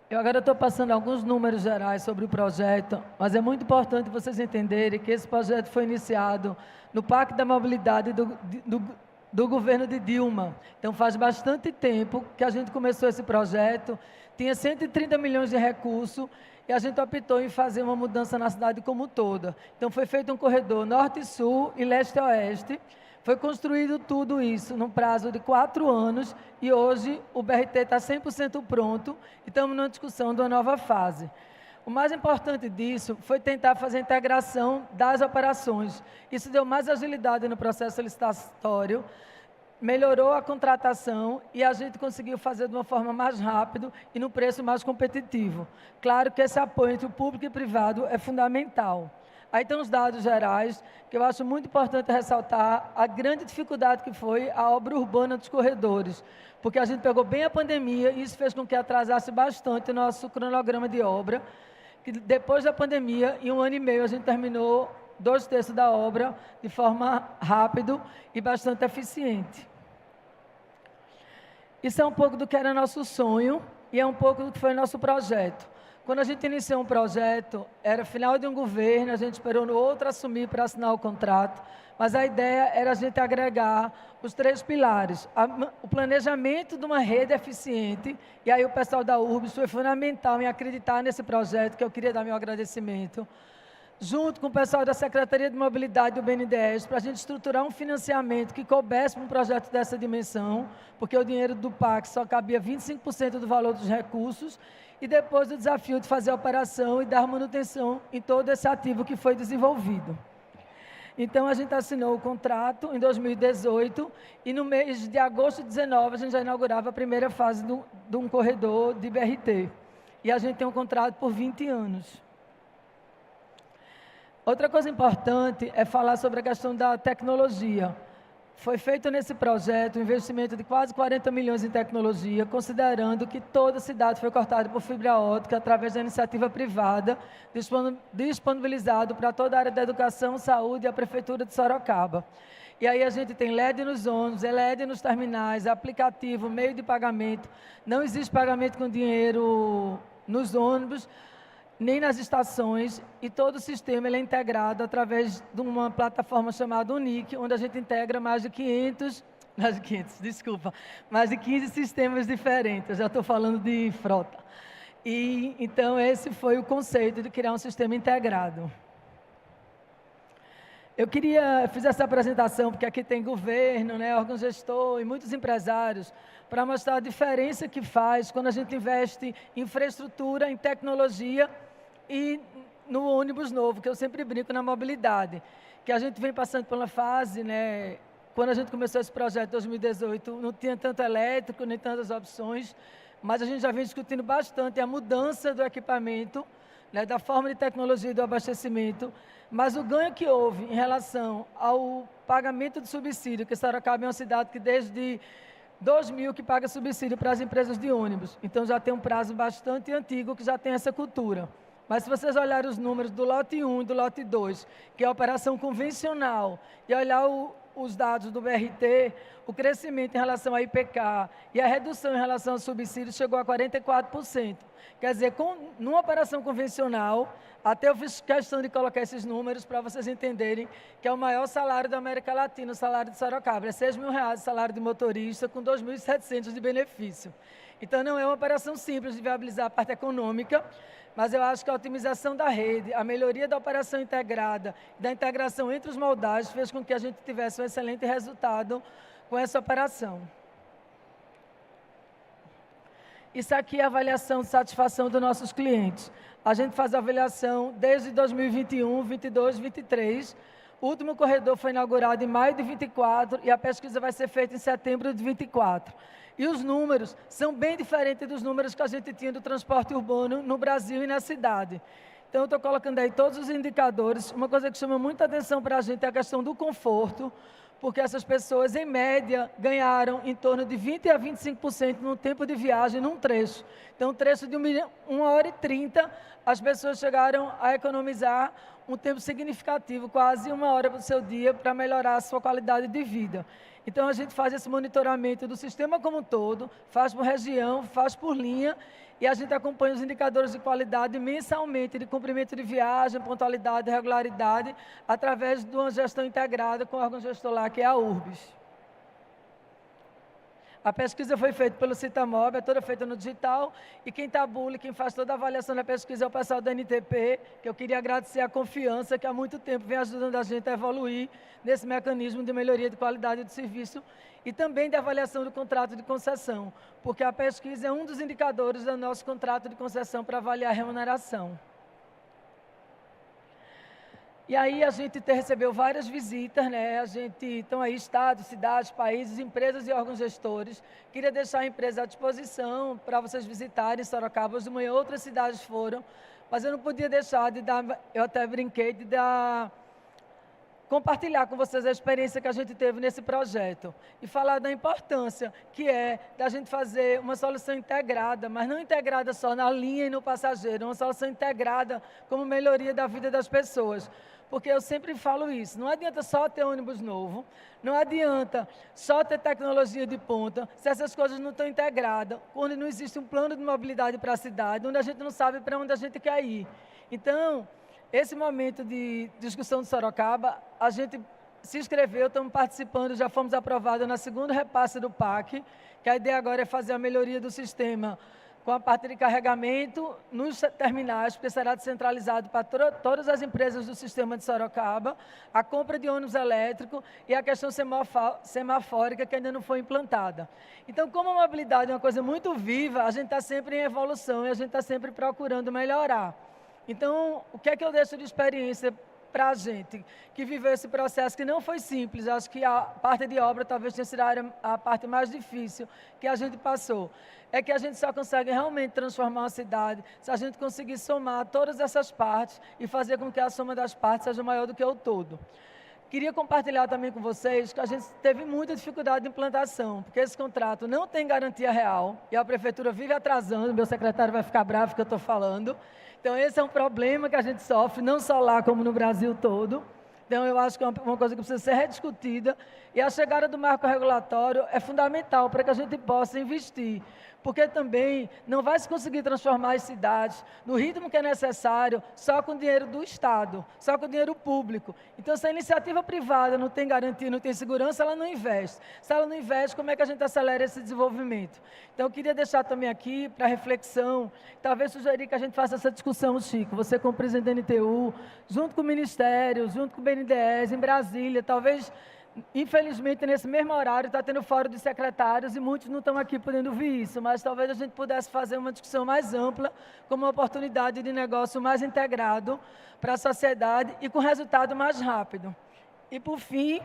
eu agora estou passando alguns números gerais sobre o projeto, mas é muito importante vocês entenderem que esse projeto foi iniciado no Pacto da Mobilidade do governo de Dilma. Então, faz bastante tempo que a gente começou esse projeto, tinha 130 milhões de recursos e a gente optou em fazer uma mudança na cidade como toda. Então, foi feito um corredor norte-sul e leste-oeste. Foi construído tudo isso num prazo de 4 anos e hoje o BRT está 100% pronto e estamos numa discussão de uma nova fase. O mais importante disso foi tentar fazer a integração das operações. Isso deu mais agilidade no processo licitatório, melhorou a contratação e a gente conseguiu fazer de uma forma mais rápida e no preço mais competitivo. Claro que esse apoio entre o público e o privado é fundamental. Aí tem os dados gerais, que eu acho muito importante ressaltar a grande dificuldade que foi a obra urbana dos corredores, porque a gente pegou bem a pandemia e isso fez com que atrasasse bastante o nosso cronograma de obra, que depois da pandemia, em 1 ano e meio, a gente terminou 2/3 da obra de forma rápida e bastante eficiente. Isso é um pouco do que era nosso sonho e é um pouco do que foi nosso projeto. Quando a gente iniciou um projeto, era final de um governo, a gente esperou no outro assumir para assinar o contrato, mas a ideia era a gente agregar os 3 pilares. O planejamento de uma rede eficiente, e aí o pessoal da URBS foi fundamental em acreditar nesse projeto, que eu queria dar meu agradecimento, junto com o pessoal da Secretaria de Mobilidade do BNDES, para a gente estruturar um financiamento que coubesse para um projeto dessa dimensão, porque o dinheiro do PAC só cabia 25% do valor dos recursos, e depois o desafio de fazer a operação e dar manutenção em todo esse ativo que foi desenvolvido. Então, a gente assinou o contrato em 2018 e no mês de agosto de 2019 a gente já inaugurava a primeira fase de um corredor de BRT. E a gente tem um contrato por 20 anos. Outra coisa importante é falar sobre a questão da tecnologia. Foi feito nesse projeto um investimento de quase 40 milhões em tecnologia, considerando que toda a cidade foi cortada por fibra ótica através da iniciativa privada, disponibilizado para toda a área da educação, saúde e a Prefeitura de Sorocaba. E aí a gente tem LED nos ônibus, LED nos terminais, aplicativo, meio de pagamento, não existe pagamento com dinheiro nos ônibus, nem nas estações, e todo o sistema ele é integrado através de uma plataforma chamada Unic, onde a gente integra mais de 15 sistemas diferentes. Eu já estou falando de frota. E então esse foi o conceito de criar um sistema integrado. Eu fiz essa apresentação porque aqui tem governo, né, órgão gestor e muitos empresários, para mostrar a diferença que faz quando a gente investe em infraestrutura, em tecnologia e no ônibus novo, que eu sempre brinco na mobilidade, que a gente vem passando por uma fase, né, quando a gente começou esse projeto em 2018, não tinha tanto elétrico, nem tantas opções, mas a gente já vem discutindo bastante a mudança do equipamento, né, da forma de tecnologia e do abastecimento, mas o ganho que houve em relação ao pagamento de subsídio, que Sorocaba é uma cidade que desde 2000 que paga subsídio para as empresas de ônibus, então já tem um prazo bastante antigo que já tem essa cultura. Mas se vocês olharem os números do lote 1 e do lote 2, que é a operação convencional, e olhar os dados do BRT, o crescimento em relação à IPK e a redução em relação ao subsídio chegou a 44%. Quer dizer, numa operação convencional, até eu fiz questão de colocar esses números para vocês entenderem que é o maior salário da América Latina, o salário de Sorocaba. É R$6.000 o salário de motorista, com 2.700 de benefício. Então, não é uma operação simples de viabilizar a parte econômica, mas eu acho que a otimização da rede, a melhoria da operação integrada, da integração entre os moldagens, fez com que a gente tivesse um excelente resultado com essa operação. Isso aqui é a avaliação de satisfação dos nossos clientes. A gente faz a avaliação desde 2021, 22, 23. O último corredor foi inaugurado em maio de 24 e a pesquisa vai ser feita em setembro de 24. E os números são bem diferentes dos números que a gente tinha do transporte urbano no Brasil e na cidade. Então, eu estou colocando aí todos os indicadores. Uma coisa que chama muita atenção para a gente é a questão do conforto, porque essas pessoas, em média, ganharam em torno de 20% a 25% no tempo de viagem, num trecho. Então, um trecho de 1h30, as pessoas chegaram a economizar um tempo significativo, quase 1 hora do seu dia, para melhorar a sua qualidade de vida. Então, a gente faz esse monitoramento do sistema como um todo, faz por região, faz por linha, e a gente acompanha os indicadores de qualidade mensalmente, de cumprimento de viagem, pontualidade, regularidade, através de uma gestão integrada com o órgão gestor lá, que é a URBS. A pesquisa foi feita pelo Citamob, é toda feita no digital, e quem tabula e quem faz toda a avaliação da pesquisa é o pessoal da NTP, que eu queria agradecer a confiança que há muito tempo vem ajudando a gente a evoluir nesse mecanismo de melhoria de qualidade do serviço e também de avaliação do contrato de concessão, porque a pesquisa é um dos indicadores do nosso contrato de concessão para avaliar a remuneração. E aí a gente recebeu várias visitas, né? Estão aí estados, cidades, países, empresas e órgãos gestores. Queria deixar a empresa à disposição para vocês visitarem Sorocaba. Hoje de manhã outras cidades foram, mas eu não podia deixar de dar, eu até brinquei, de compartilhar com vocês a experiência que a gente teve nesse projeto e falar da importância que é da gente fazer uma solução integrada, mas não integrada só na linha e no passageiro, uma solução integrada como melhoria da vida das pessoas. Porque eu sempre falo isso, não adianta só ter ônibus novo, não adianta só ter tecnologia de ponta, se essas coisas não estão integradas, onde não existe um plano de mobilidade para a cidade, onde a gente não sabe para onde a gente quer ir. Então, esse momento de discussão de Sorocaba, a gente se inscreveu, estamos participando, já fomos aprovados na segunda repasse do PAC, que a ideia agora é fazer a melhoria do sistema com a parte de carregamento nos terminais, porque será descentralizado para todas as empresas do sistema de Sorocaba, a compra de ônibus elétrico e a questão semafórica que ainda não foi implantada. Então, como a mobilidade é uma coisa muito viva, a gente está sempre em evolução e a gente está sempre procurando melhorar. Então, o que é que eu deixo de experiência para a gente que viveu esse processo que não foi simples? Acho que a parte de obra talvez tenha sido a parte mais difícil que a gente passou. É que a gente só consegue realmente transformar uma cidade se a gente conseguir somar todas essas partes e fazer com que a soma das partes seja maior do que o todo. Queria compartilhar também com vocês que a gente teve muita dificuldade de implantação, porque esse contrato não tem garantia real e a prefeitura vive atrasando, meu secretário vai ficar bravo que eu estou falando. Então, esse é um problema que a gente sofre, não só lá como no Brasil todo. Então, eu acho que é uma coisa que precisa ser rediscutida. E a chegada do marco regulatório é fundamental para que a gente possa investir. Porque também não vai se conseguir transformar as cidades no ritmo que é necessário só com dinheiro do Estado, só com dinheiro público. Então, se a iniciativa privada não tem garantia, não tem segurança, ela não investe. Se ela não investe, como é que a gente acelera esse desenvolvimento? Então, eu queria deixar também aqui para reflexão, talvez sugerir que a gente faça essa discussão, Chico, você como presidente da NTU, junto com o Ministério, junto com o BNDES, em Brasília, talvez... Infelizmente, nesse mesmo horário, está tendo fórum de secretários e muitos não estão aqui podendo ouvir isso, mas talvez a gente pudesse fazer uma discussão mais ampla, como uma oportunidade de negócio mais integrado para a sociedade e com resultado mais rápido. E, por fim,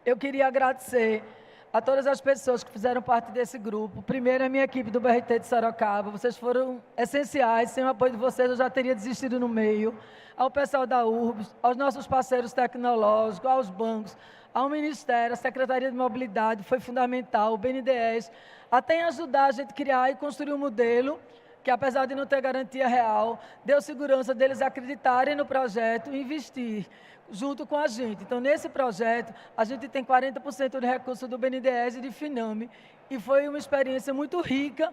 eu queria agradecer a todas as pessoas que fizeram parte desse grupo. Primeiro, a minha equipe do BRT de Sorocaba, vocês foram essenciais, sem o apoio de vocês eu já teria desistido no meio. Ao pessoal da URBS, aos nossos parceiros tecnológicos, aos bancos, ao Ministério, a Secretaria de Mobilidade, foi fundamental, o BNDES, até em ajudar a gente a criar e construir um modelo que, apesar de não ter garantia real, deu segurança deles acreditarem no projeto e investir junto com a gente. Então, nesse projeto, a gente tem 40% de recursos do BNDES e de Finame, e foi uma experiência muito rica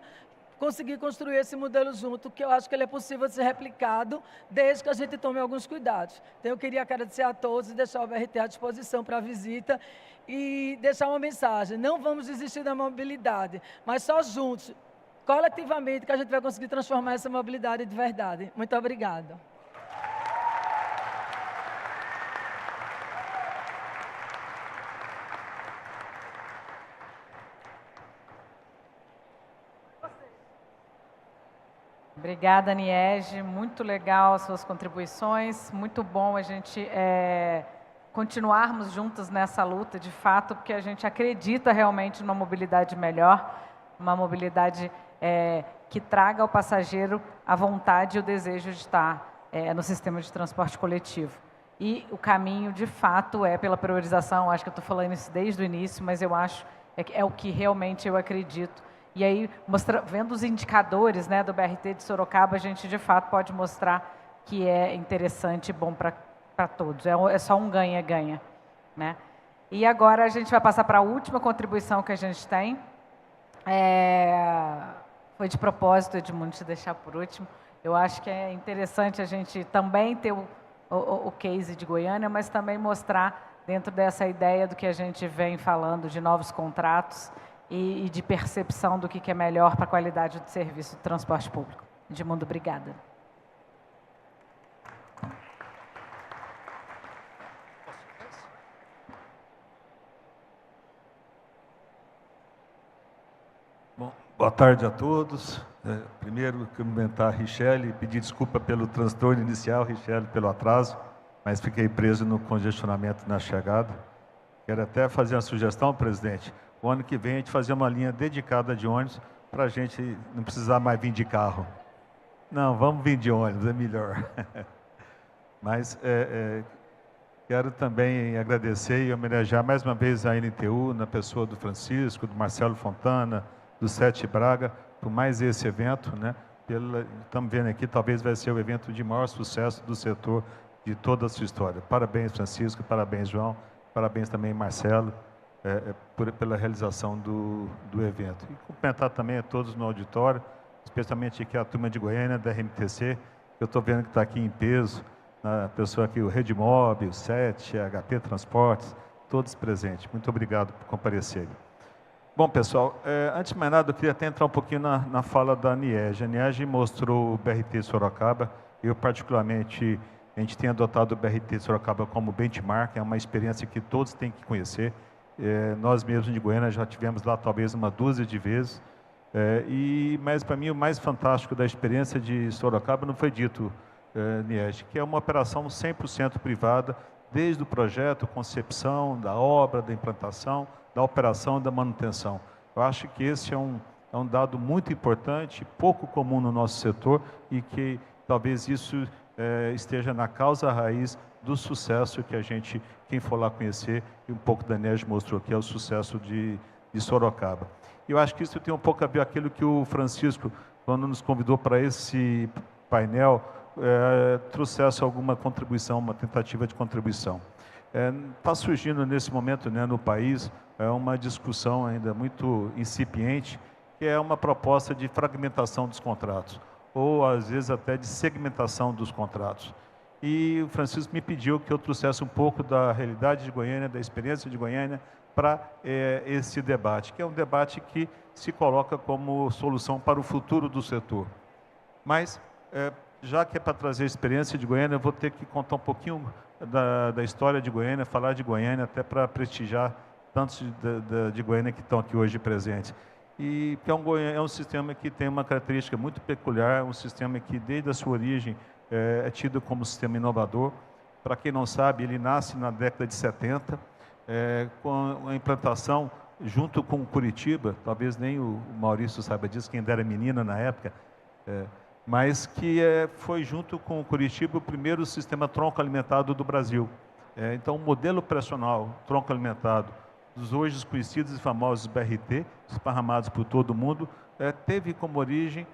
conseguir construir esse modelo junto, que eu acho que ele é possível de ser replicado, desde que a gente tome alguns cuidados. Então, eu queria agradecer a todos e deixar o BRT à disposição para a visita e deixar uma mensagem. Não vamos desistir da mobilidade, mas só juntos, coletivamente, que a gente vai conseguir transformar essa mobilidade de verdade. Muito obrigada. Obrigada, Niege. Muito legal as suas contribuições. Muito bom a gente continuarmos juntos nessa luta, de fato, porque a gente acredita realmente numa mobilidade melhor, uma mobilidade que traga ao passageiro a vontade e o desejo de estar no sistema de transporte coletivo. E o caminho, de fato, é pela priorização. Acho que eu estou falando isso desde o início, mas eu acho é o que realmente eu acredito. E aí, vendo os indicadores, né, do BRT de Sorocaba, a gente, de fato, pode mostrar que é interessante e bom para todos. É só um ganha-ganha, né? E agora a gente vai passar para a última contribuição que a gente tem. Foi de propósito, Edmundo, te deixar por último. Eu acho que é interessante a gente também ter o case de Goiânia, mas também mostrar, dentro dessa ideia do que a gente vem falando, de novos contratos, e de percepção do que é melhor para a qualidade do serviço de transporte público. Edmundo, obrigada. Bom, boa tarde a todos. Primeiro, cumprimentar a Richelle, pedir desculpa pelo transtorno inicial, Richelle, pelo atraso, mas fiquei preso no congestionamento na chegada. Quero até fazer uma sugestão, presidente. O ano que vem a gente fazer uma linha dedicada de ônibus para a gente não precisar mais vir de carro. Não, vamos vir de ônibus, é melhor. Mas quero também agradecer e homenagear mais uma vez a NTU, na pessoa do Francisco, do Marcelo Fontana, do Sete Braga, por mais esse evento, né? Estamos vendo aqui, talvez vai ser o evento de maior sucesso do setor de toda a sua história. Parabéns, Francisco, parabéns, João, parabéns também, Marcelo. Pela realização do evento. E cumprimentar também a todos no auditório, especialmente aqui a turma de Goiânia, da RMTC, que eu estou vendo que está aqui em peso, a pessoa aqui, o Redmob, o SET, a HP Transportes, todos presentes. Muito obrigado por comparecerem. Bom, pessoal, antes de mais nada, eu queria até entrar um pouquinho na fala da Niege. A Niege mostrou o BRT Sorocaba. Eu, particularmente, a gente tem adotado o BRT Sorocaba como benchmark, é uma experiência que todos têm que conhecer. Nós mesmos de Goiânia já tivemos lá talvez uma dúzia de vezes, mas para mim o mais fantástico da experiência de Sorocaba não foi dito, Niege, que é uma operação 100% privada, desde o projeto, concepção, da obra, da implantação, da operação e da manutenção. Eu acho que esse é um dado muito importante, pouco comum no nosso setor e que talvez isso esteja na causa raiz do sucesso que a gente, quem for lá conhecer, e um pouco da Niege mostrou que é o sucesso de Sorocaba. Eu acho que isso tem um pouco a ver com aquilo que o Francisco, quando nos convidou para esse painel, trouxesse alguma contribuição, uma tentativa de contribuição. Está surgindo nesse momento, né, no país uma discussão ainda muito incipiente, que é uma proposta de fragmentação dos contratos, ou às vezes até de segmentação dos contratos. E o Francisco me pediu que eu trouxesse um pouco da realidade de Goiânia, da experiência de Goiânia, para esse debate, que é um debate que se coloca como solução para o futuro do setor. Mas, já que é para trazer a experiência de Goiânia, eu vou ter que contar um pouquinho da história de Goiânia, falar de Goiânia, até para prestigiar tantos de Goiânia que estão aqui hoje presentes. E que é um sistema que tem uma característica muito peculiar, um sistema que, desde a sua origem, é tido como sistema inovador. Para quem não sabe, ele nasce na década de 70, com a implantação junto com Curitiba, talvez nem o Maurício saiba disso, quem era menina na época, mas que foi junto com Curitiba o primeiro sistema tronco alimentado do Brasil. Então, o modelo operacional tronco alimentado dos hoje conhecidos e famosos BRT, esparramados por todo o mundo, teve como origem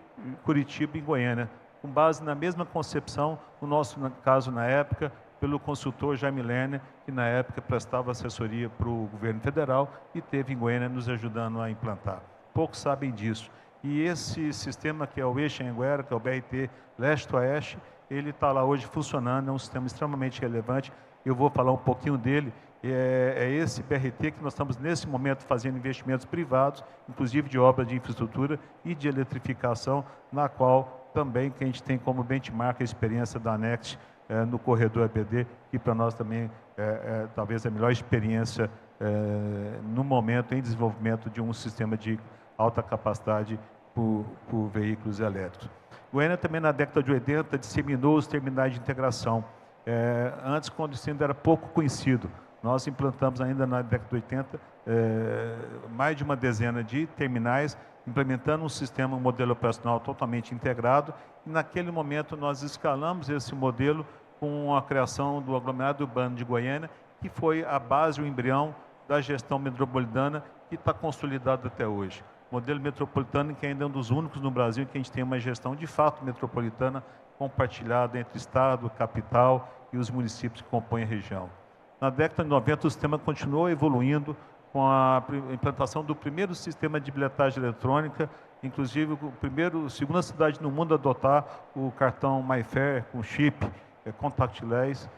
Curitiba e Goiânia, com base na mesma concepção, no nosso caso na época, pelo consultor Jaime Lerner, que na época prestava assessoria para o governo federal e teve em Goiânia nos ajudando a implantar. Poucos sabem disso. E esse sistema, que é o Eixo Anhanguera, que é o BRT leste-oeste, ele está lá hoje funcionando, é um sistema extremamente relevante. Eu vou falar um pouquinho dele. É esse BRT que nós estamos, nesse momento, fazendo investimentos privados, inclusive de obras de infraestrutura e de eletrificação, na qual também que a gente tem como benchmark a experiência da Next no corredor EPD, que para nós também talvez a melhor experiência no momento em desenvolvimento de um sistema de alta capacidade por veículos elétricos. Goiânia também, na década de 80, disseminou os terminais de integração. Antes, quando isso ainda era pouco conhecido, nós implantamos ainda na década de 80 mais de uma dezena de terminais, implementando um sistema, um modelo operacional totalmente integrado. E naquele momento nós escalamos esse modelo com a criação do aglomerado urbano de Goiânia, que foi a base, o embrião da gestão metropolitana, que está consolidado até hoje. Modelo metropolitano que ainda é um dos únicos no Brasil que a gente tem uma gestão de fato metropolitana compartilhada entre Estado, capital e os municípios que compõem a região. Na década de 90, o sistema continuou evoluindo com a implantação do primeiro sistema de bilhetagem eletrônica, inclusive a segunda cidade no mundo a adotar o cartão MyFair com chip contactless,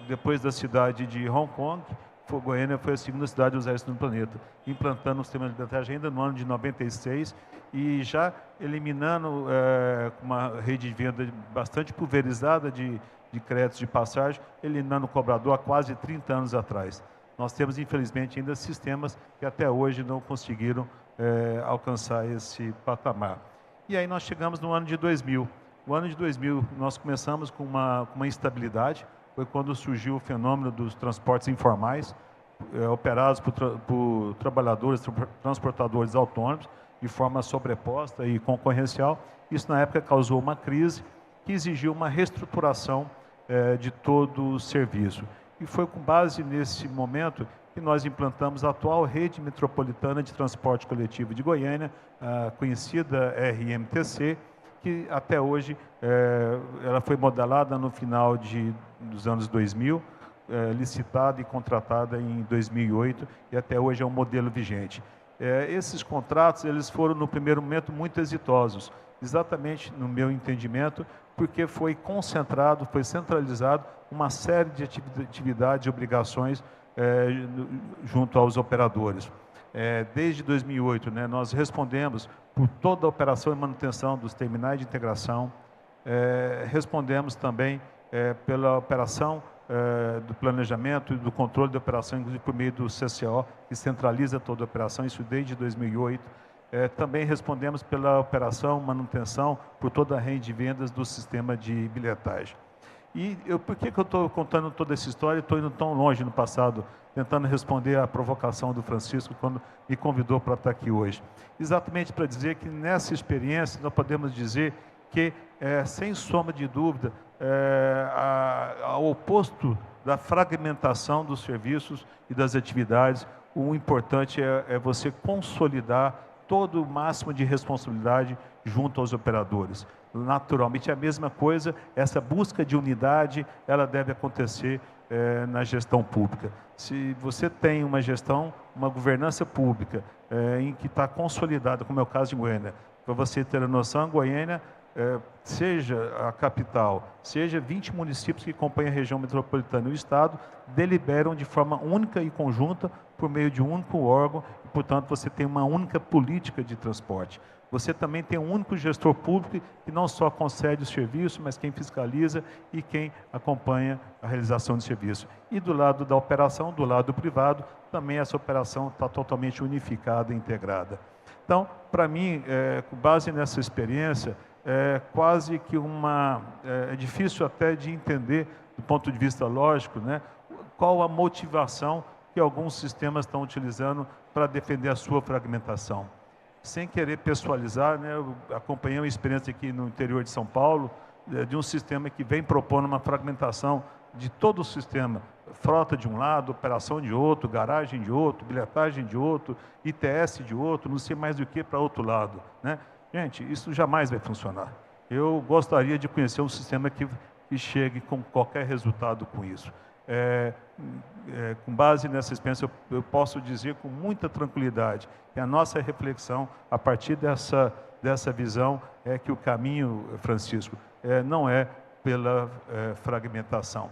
depois da cidade de Hong Kong. Goiânia foi a segunda cidade a usar isso no planeta, implantando o sistema de bilhetagem ainda no ano de 96 e já eliminando uma rede de venda bastante pulverizada de créditos de passagem, eliminando o cobrador há quase 30 anos atrás. Nós temos, infelizmente, ainda sistemas que até hoje não conseguiram alcançar esse patamar. E aí nós chegamos no ano de 2000. No ano de 2000, nós começamos com uma instabilidade. Foi quando surgiu o fenômeno dos transportes informais, operados por trabalhadores, transportadores autônomos, de forma sobreposta e concorrencial. Isso, na época, causou uma crise que exigiu uma reestruturação de todo o serviço. E foi com base nesse momento que nós implantamos a atual rede metropolitana de transporte coletivo de Goiânia, a conhecida RMTC, que até hoje ela foi modelada no final dos anos 2000, licitada e contratada em 2008 e até hoje é um modelo vigente. Esses contratos eles foram no primeiro momento muito exitosos, exatamente no meu entendimento, porque foi concentrado, foi centralizado uma série de atividades e obrigações junto aos operadores. Desde 2008, nós respondemos por toda a operação e manutenção dos terminais de integração, respondemos também pela operação do planejamento e do controle da operação, inclusive por meio do CCO, que centraliza toda a operação, isso desde 2008. Também respondemos pela operação, manutenção, por toda a rede de vendas do sistema de bilhetagem. E por que eu estou contando toda essa história e estou indo tão longe no passado, tentando responder à provocação do Francisco quando me convidou para estar aqui hoje? Exatamente para dizer que nessa experiência nós podemos dizer que, sem sombra de dúvida, ao oposto da fragmentação dos serviços e das atividades, o importante é você consolidar todo o máximo de responsabilidade junto aos operadores. Naturalmente, a mesma coisa, essa busca de unidade, ela deve acontecer na gestão pública. Se você tem uma gestão, uma governança pública em que está consolidada, como é o caso de Goiânia, para você ter a noção, Goiânia, seja a capital, seja 20 municípios que compõem a região metropolitana e o Estado, deliberam de forma única e conjunta por meio de um único órgão, e, portanto, você tem uma única política de transporte. Você também tem um único gestor público que não só concede o serviço, mas quem fiscaliza e quem acompanha a realização do serviço. E do lado da operação, do lado privado, também essa operação está totalmente unificada e integrada. Então, para mim, com base nessa experiência, quase que é difícil até de entender, do ponto de vista lógico, né, qual a motivação que alguns sistemas estão utilizando para defender a sua fragmentação. Sem querer pessoalizar, né, eu acompanhei uma experiência aqui no interior de São Paulo, de um sistema que vem propondo uma fragmentação de todo o sistema, frota de um lado, operação de outro, garagem de outro, bilhetagem de outro, ITS de outro, não sei mais do que para outro lado, né? Gente, isso jamais vai funcionar. Eu gostaria de conhecer um sistema que chegue com qualquer resultado com isso. Com base nessa experiência, eu posso dizer com muita tranquilidade que a nossa reflexão, a partir dessa visão, é que o caminho, Francisco, não é pela fragmentação.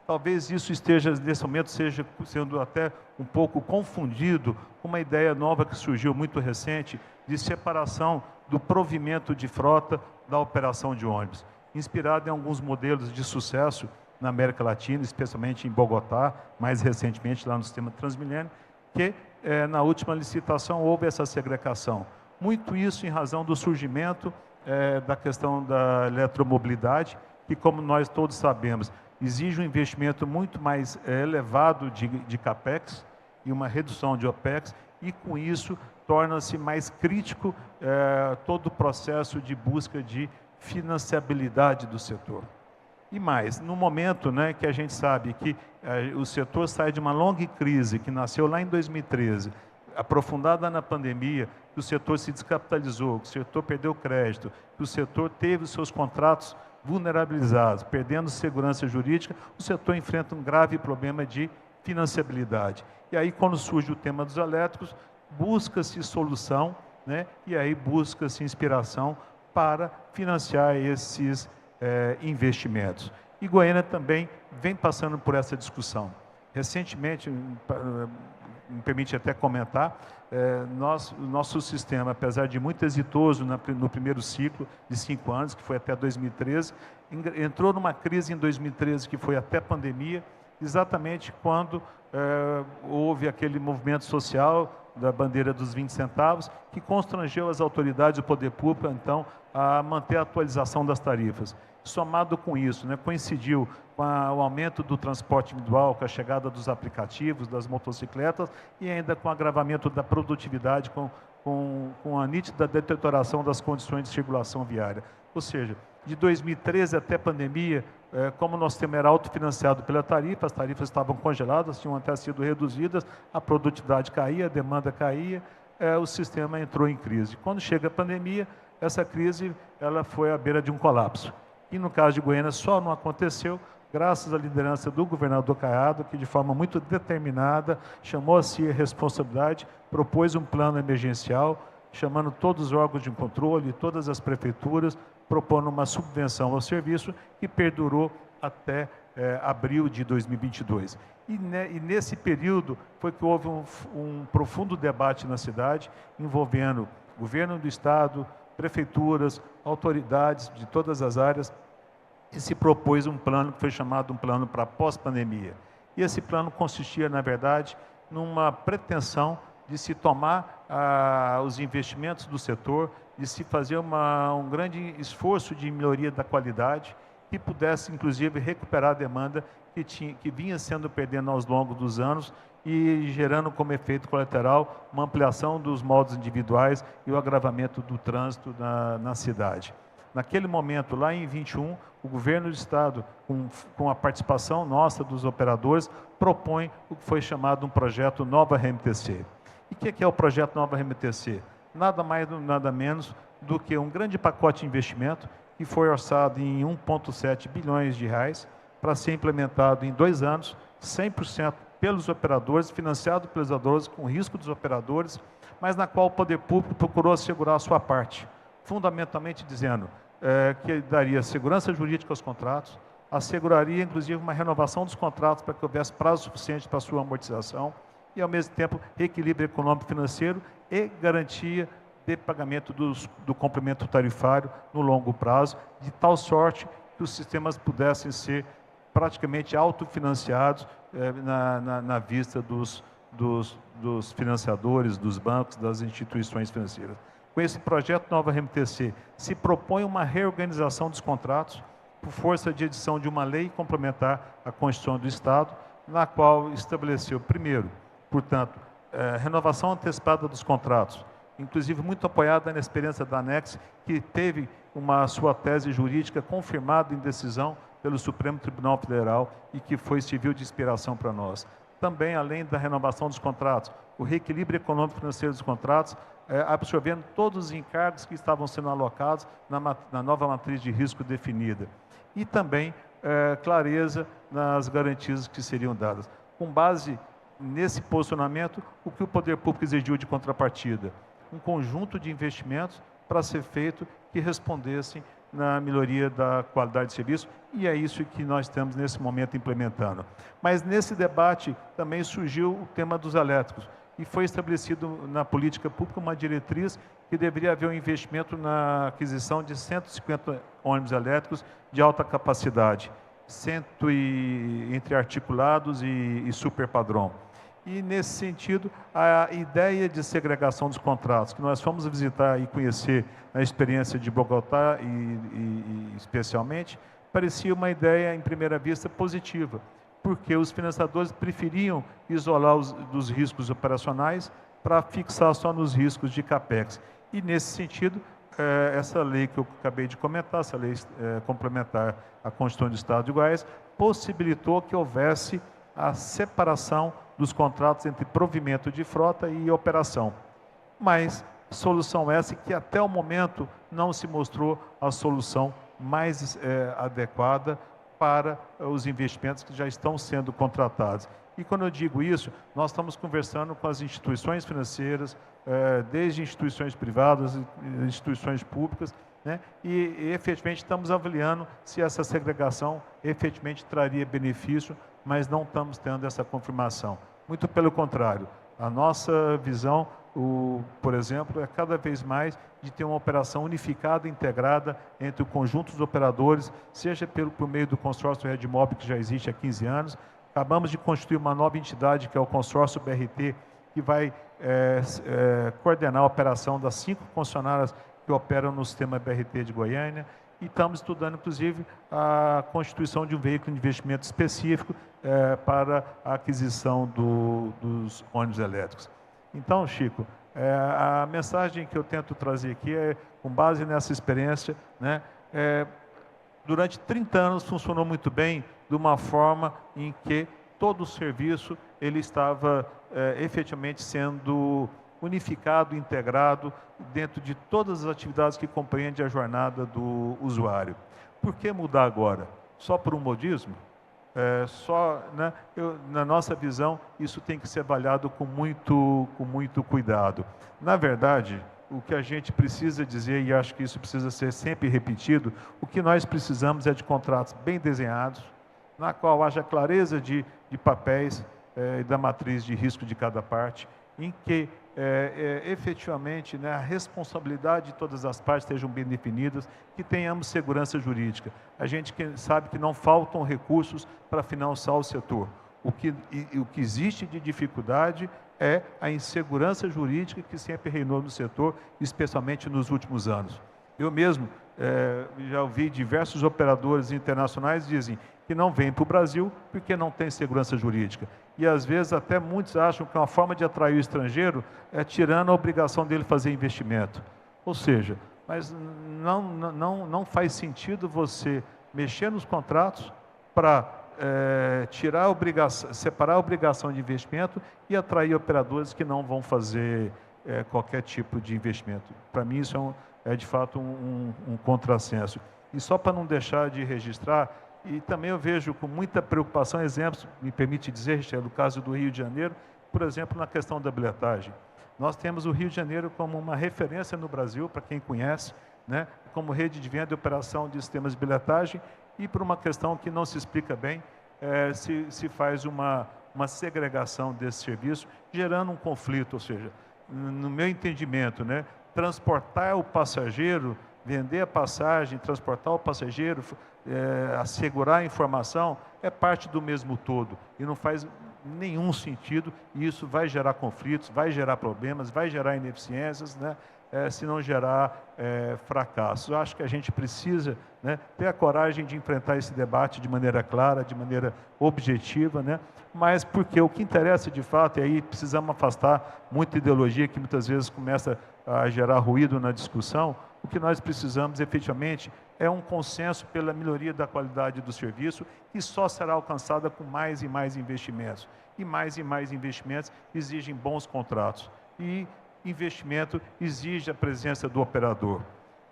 Talvez isso esteja, nesse momento, seja sendo até um pouco confundido com uma ideia nova que surgiu muito recente, de separação do provimento de frota da operação de ônibus, inspirado em alguns modelos de sucesso na América Latina, especialmente em Bogotá, mais recentemente lá no sistema Transmilênio, que na última licitação houve essa segregação. Muito isso em razão do surgimento da questão da eletromobilidade, que, como nós todos sabemos, exige um investimento muito mais elevado de CAPEX e uma redução de OPEX, e com isso torna-se mais crítico todo o processo de busca de financiabilidade do setor. E mais, no momento, né, que a gente sabe que o setor sai de uma longa crise que nasceu lá em 2013, aprofundada na pandemia, que o setor se descapitalizou, que o setor perdeu crédito, que o setor teve os seus contratos vulnerabilizados, perdendo segurança jurídica, o setor enfrenta um grave problema de financiabilidade. E aí, quando surge o tema dos elétricos, busca-se solução, né, e aí busca-se inspiração para financiar esses investimentos. E Goiânia também vem passando por essa discussão. Recentemente, me permite até comentar, o nosso sistema, apesar de muito exitoso no primeiro ciclo de 5 anos, que foi até 2013, entrou numa crise em 2013, que foi até pandemia, exatamente quando houve aquele movimento social da bandeira dos 20 centavos, que constrangeu as autoridades e o poder público, então, a manter a atualização das tarifas. Somado com isso, né, coincidiu com o aumento do transporte individual, com a chegada dos aplicativos, das motocicletas, e ainda com o agravamento da produtividade, com a nítida deterioração das condições de circulação viária. Ou seja, de 2013 até a pandemia, como o nosso sistema era autofinanciado pela tarifa, as tarifas estavam congeladas, tinham até sido reduzidas, a produtividade caía, a demanda caía, o sistema entrou em crise. Quando chega a pandemia, essa crise ela foi à beira de um colapso. E no caso de Goiânia só não aconteceu graças à liderança do governador Caiado, que de forma muito determinada chamou a si a responsabilidade, propôs um plano emergencial, chamando todos os órgãos de controle, todas as prefeituras, propondo uma subvenção ao serviço que perdurou até abril de 2022. E nesse período foi que houve um profundo debate na cidade, envolvendo governo do Estado, prefeituras, autoridades de todas as áreas, e se propôs um plano que foi chamado um plano para pós-pandemia. E esse plano consistia, na verdade, numa pretensão de se tomar os investimentos do setor, de se fazer um grande esforço de melhoria da qualidade, que pudesse, inclusive, recuperar a demanda que vinha sendo perdendo ao longo dos anos e gerando como efeito colateral uma ampliação dos modos individuais e o agravamento do trânsito na cidade. Naquele momento, lá em 21, o governo do Estado, com a participação nossa dos operadores, propõe o que foi chamado um projeto Nova RMTC. E o que é o projeto Nova RMTC? nada mais, nada menos do que um grande pacote de investimento que foi orçado em 1,7 bilhões de reais para ser implementado em 2 anos, 100% pelos operadores, financiado pelos operadores, com risco dos operadores, mas na qual o poder público procurou assegurar a sua parte, fundamentalmente dizendo que daria segurança jurídica aos contratos, asseguraria inclusive uma renovação dos contratos para que houvesse prazo suficiente para a sua amortização e, ao mesmo tempo, equilíbrio econômico e financeiro e garantia de pagamento do complemento tarifário no longo prazo, de tal sorte que os sistemas pudessem ser praticamente autofinanciados na vista dos financiadores, dos bancos, das instituições financeiras. Com esse projeto Nova RMTC, se propõe uma reorganização dos contratos por força de edição de uma lei complementar à Constituição do Estado, na qual estabeleceu, primeiro, portanto, renovação antecipada dos contratos, inclusive muito apoiada na experiência da ANEX, que teve sua tese jurídica confirmada em decisão pelo Supremo Tribunal Federal e que foi serviu de inspiração para nós. Também, além da renovação dos contratos, o reequilíbrio econômico e financeiro dos contratos, absorvendo todos os encargos que estavam sendo alocados na nova matriz de risco definida. E também clareza nas garantias que seriam dadas. Com base nesse posicionamento, o que o poder público exigiu de contrapartida? Um conjunto de investimentos para ser feito que respondessem na melhoria da qualidade de serviço, e é isso que nós estamos nesse momento implementando. Mas nesse debate também surgiu o tema dos elétricos, e foi estabelecido na política pública uma diretriz que deveria haver um investimento na aquisição de 150 ônibus elétricos de alta capacidade, entre articulados e superpadrão. E, nesse sentido, a ideia de segregação dos contratos, que nós fomos visitar e conhecer a experiência de Bogotá, e especialmente, parecia uma ideia, em primeira vista, positiva, porque os financiadores preferiam isolar dos riscos operacionais para fixar só nos riscos de CAPEX. E, nesse sentido, essa lei que eu acabei de comentar, essa lei complementar à Constituição do Estado de Goiás, possibilitou que houvesse a separação dos contratos entre provimento de frota e operação. Mas solução essa que até o momento não se mostrou a solução mais adequada para os investimentos que já estão sendo contratados. E quando eu digo isso, nós estamos conversando com as instituições financeiras, desde instituições privadas, instituições públicas, né? E efetivamente estamos avaliando se essa segregação efetivamente traria benefício, mas não estamos tendo essa confirmação. Muito pelo contrário, a nossa visão, por exemplo, é cada vez mais de ter uma operação unificada, integrada entre o conjunto dos operadores, seja por meio do consórcio Redmob, que já existe há 15 anos. Acabamos de constituir uma nova entidade, que é o consórcio BRT, que vai coordenar a operação das 5 concessionárias que operam no sistema BRT de Goiânia. E estamos estudando, inclusive, a constituição de um veículo de investimento específico para a aquisição dos ônibus elétricos. Então, Chico, a mensagem que eu tento trazer aqui com base nessa experiência, né, durante 30 anos funcionou muito bem, de uma forma em que todo o serviço ele estava efetivamente sendo unificado, integrado dentro de todas as atividades que compreende a jornada do usuário. Por que mudar agora? Só por um modismo? Né, na nossa visão, isso tem que ser avaliado com muito cuidado. Na verdade, o que a gente precisa dizer, e acho que isso precisa ser sempre repetido, o que nós precisamos é de contratos bem desenhados, na qual haja clareza de papéis e da matriz de risco de cada parte, em que efetivamente, né, a responsabilidade de todas as partes estejam bem definidas, que tenhamos segurança jurídica. A gente sabe que não faltam recursos para financiar o setor. O que existe de dificuldade é a insegurança jurídica que sempre reinou no setor, especialmente nos últimos anos. Eu mesmo já ouvi diversos operadores internacionais dizem que não vêm para o Brasil porque não tem segurança jurídica. E, às vezes, até muitos acham que uma forma de atrair o estrangeiro é tirando a obrigação dele fazer investimento. Ou seja, mas não faz sentido você mexer nos contratos para tirar a obrigação, separar a obrigação de investimento e atrair operadores que não vão fazer qualquer tipo de investimento. Para mim, isso é de fato um contrassenso. E só para não deixar de registrar, e também eu vejo com muita preocupação exemplos, me permite dizer, Richard, no caso do Rio de Janeiro, por exemplo, na questão da bilhetagem. Nós temos o Rio de Janeiro como uma referência no Brasil, para quem conhece, né, como rede de venda e operação de sistemas de bilhetagem, e por uma questão que não se explica bem, se faz uma segregação desse serviço, gerando um conflito, ou seja, no meu entendimento, né, transportar o passageiro, vender a passagem, transportar o passageiro, assegurar a informação, é parte do mesmo todo, e não faz nenhum sentido, e isso vai gerar conflitos, vai gerar problemas, vai gerar ineficiências, né? Se não gerar fracassos. Eu acho que a gente precisa, né, ter a coragem de enfrentar esse debate de maneira clara, de maneira objetiva, né? Mas porque o que interessa de fato, e aí precisamos afastar muita ideologia que muitas vezes começa a gerar ruído na discussão, o que nós precisamos efetivamente é um consenso pela melhoria da qualidade do serviço, que só será alcançada com mais e mais investimentos. E mais investimentos exigem bons contratos. E investimento exige a presença do operador.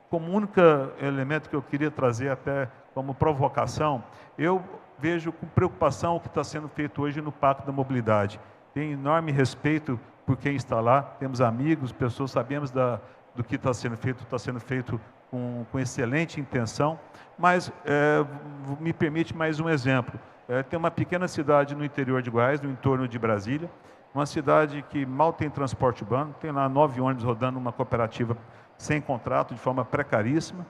Como único elemento que eu queria trazer até como provocação, eu vejo com preocupação o que está sendo feito hoje no Pacto da Mobilidade. Tenho enorme respeito por quem está lá, temos amigos, pessoas, sabemos do que está sendo feito com excelente intenção, mas me permite mais um exemplo. Tem uma pequena cidade no interior de Goiás, no entorno de Brasília, uma cidade que mal tem transporte urbano, tem lá 9 ônibus rodando uma cooperativa sem contrato, de forma precaríssima,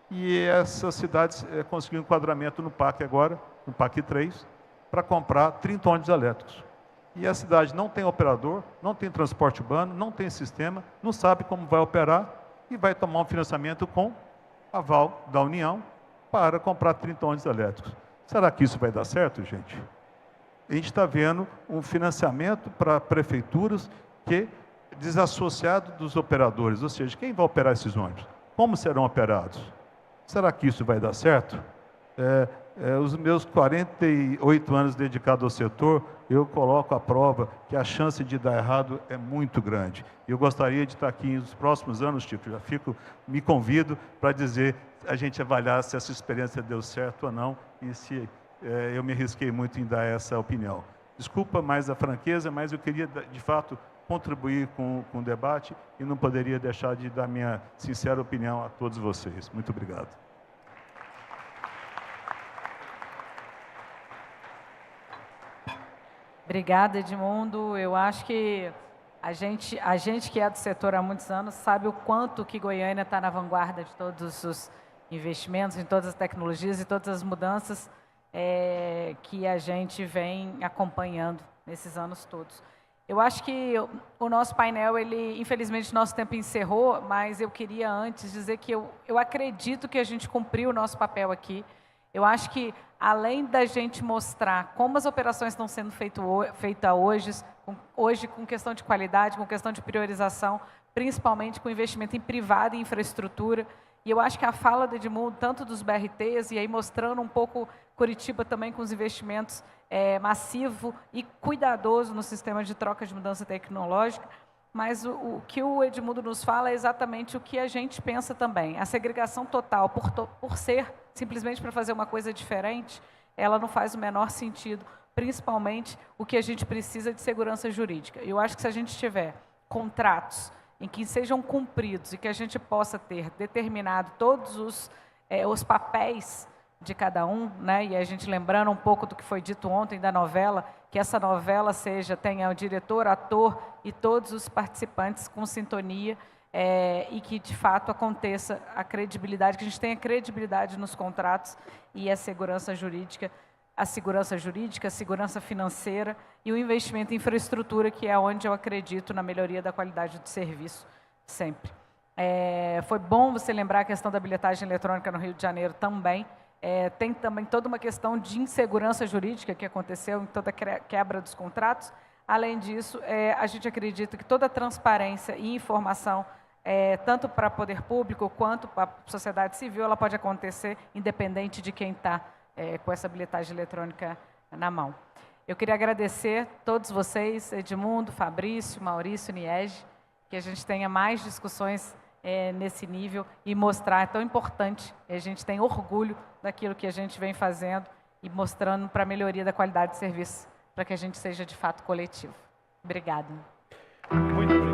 e essa cidade conseguiu um enquadramento no PAC agora, no PAC 3, para comprar 30 ônibus elétricos. E a cidade não tem operador, não tem transporte urbano, não tem sistema, não sabe como vai operar e vai tomar um financiamento com aval da União para comprar 30 ônibus elétricos. Será que isso vai dar certo, gente? A gente está vendo um financiamento para prefeituras que desassociado dos operadores, ou seja, quem vai operar esses ônibus? Como serão operados? Será que isso vai dar certo? Os meus 48 anos dedicados ao setor, eu coloco à prova que a chance de dar errado é muito grande. Eu gostaria de estar aqui nos próximos anos, Chico, me convido para dizer, a gente avaliar se essa experiência deu certo ou não, e se eu me arrisquei muito em dar essa opinião. Desculpa mais a franqueza, mas eu queria, de fato, contribuir com o debate e não poderia deixar de dar minha sincera opinião a todos vocês. Muito obrigado. Obrigada, Edmundo. Eu acho que a gente que é do setor há muitos anos sabe o quanto que Goiânia está na vanguarda de todos os investimentos, em todas as tecnologias e todas as mudanças que a gente vem acompanhando nesses anos todos. Eu acho que o nosso painel, infelizmente, nosso tempo encerrou, mas eu queria antes dizer que eu acredito que a gente cumpriu o nosso papel aqui. Eu acho que, além da gente mostrar como as operações estão sendo feitas hoje com questão de qualidade, com questão de priorização, principalmente com investimento em privado e infraestrutura, e eu acho que a fala do Edmundo, tanto dos BRTs, e aí mostrando um pouco Curitiba também com os investimentos massivo e cuidadoso no sistema de troca de mudança tecnológica, mas o que o Edmundo nos fala é exatamente o que a gente pensa também. A segregação total, por ser simplesmente para fazer uma coisa diferente, ela não faz o menor sentido, principalmente o que a gente precisa de segurança jurídica. Eu acho que se a gente tiver contratos em que sejam cumpridos e que a gente possa ter determinado todos os papéis de cada um, né? E a gente lembrando um pouco do que foi dito ontem da novela, que essa novela tenha o diretor, ator e todos os participantes com sintonia, e que de fato aconteça a credibilidade, que a gente tenha credibilidade nos contratos e a segurança jurídica, a segurança financeira e o investimento em infraestrutura, que é onde eu acredito na melhoria da qualidade do serviço sempre. Foi bom você lembrar a questão da bilhetagem eletrônica no Rio de Janeiro também. Tem também toda uma questão de insegurança jurídica que aconteceu em toda a quebra dos contratos. Além disso, a gente acredita que toda a transparência e informação, tanto para o poder público quanto para a sociedade civil, ela pode acontecer independente de quem está com essa bilhetagem eletrônica na mão. Eu queria agradecer a todos vocês, Edmundo, Fabrício, Maurício, Niege, que a gente tenha mais discussões nesse nível e mostrar, é tão importante, a gente tem orgulho daquilo que a gente vem fazendo e mostrando para a melhoria da qualidade de serviço, para que a gente seja de fato coletivo. Obrigada. Muito obrigado.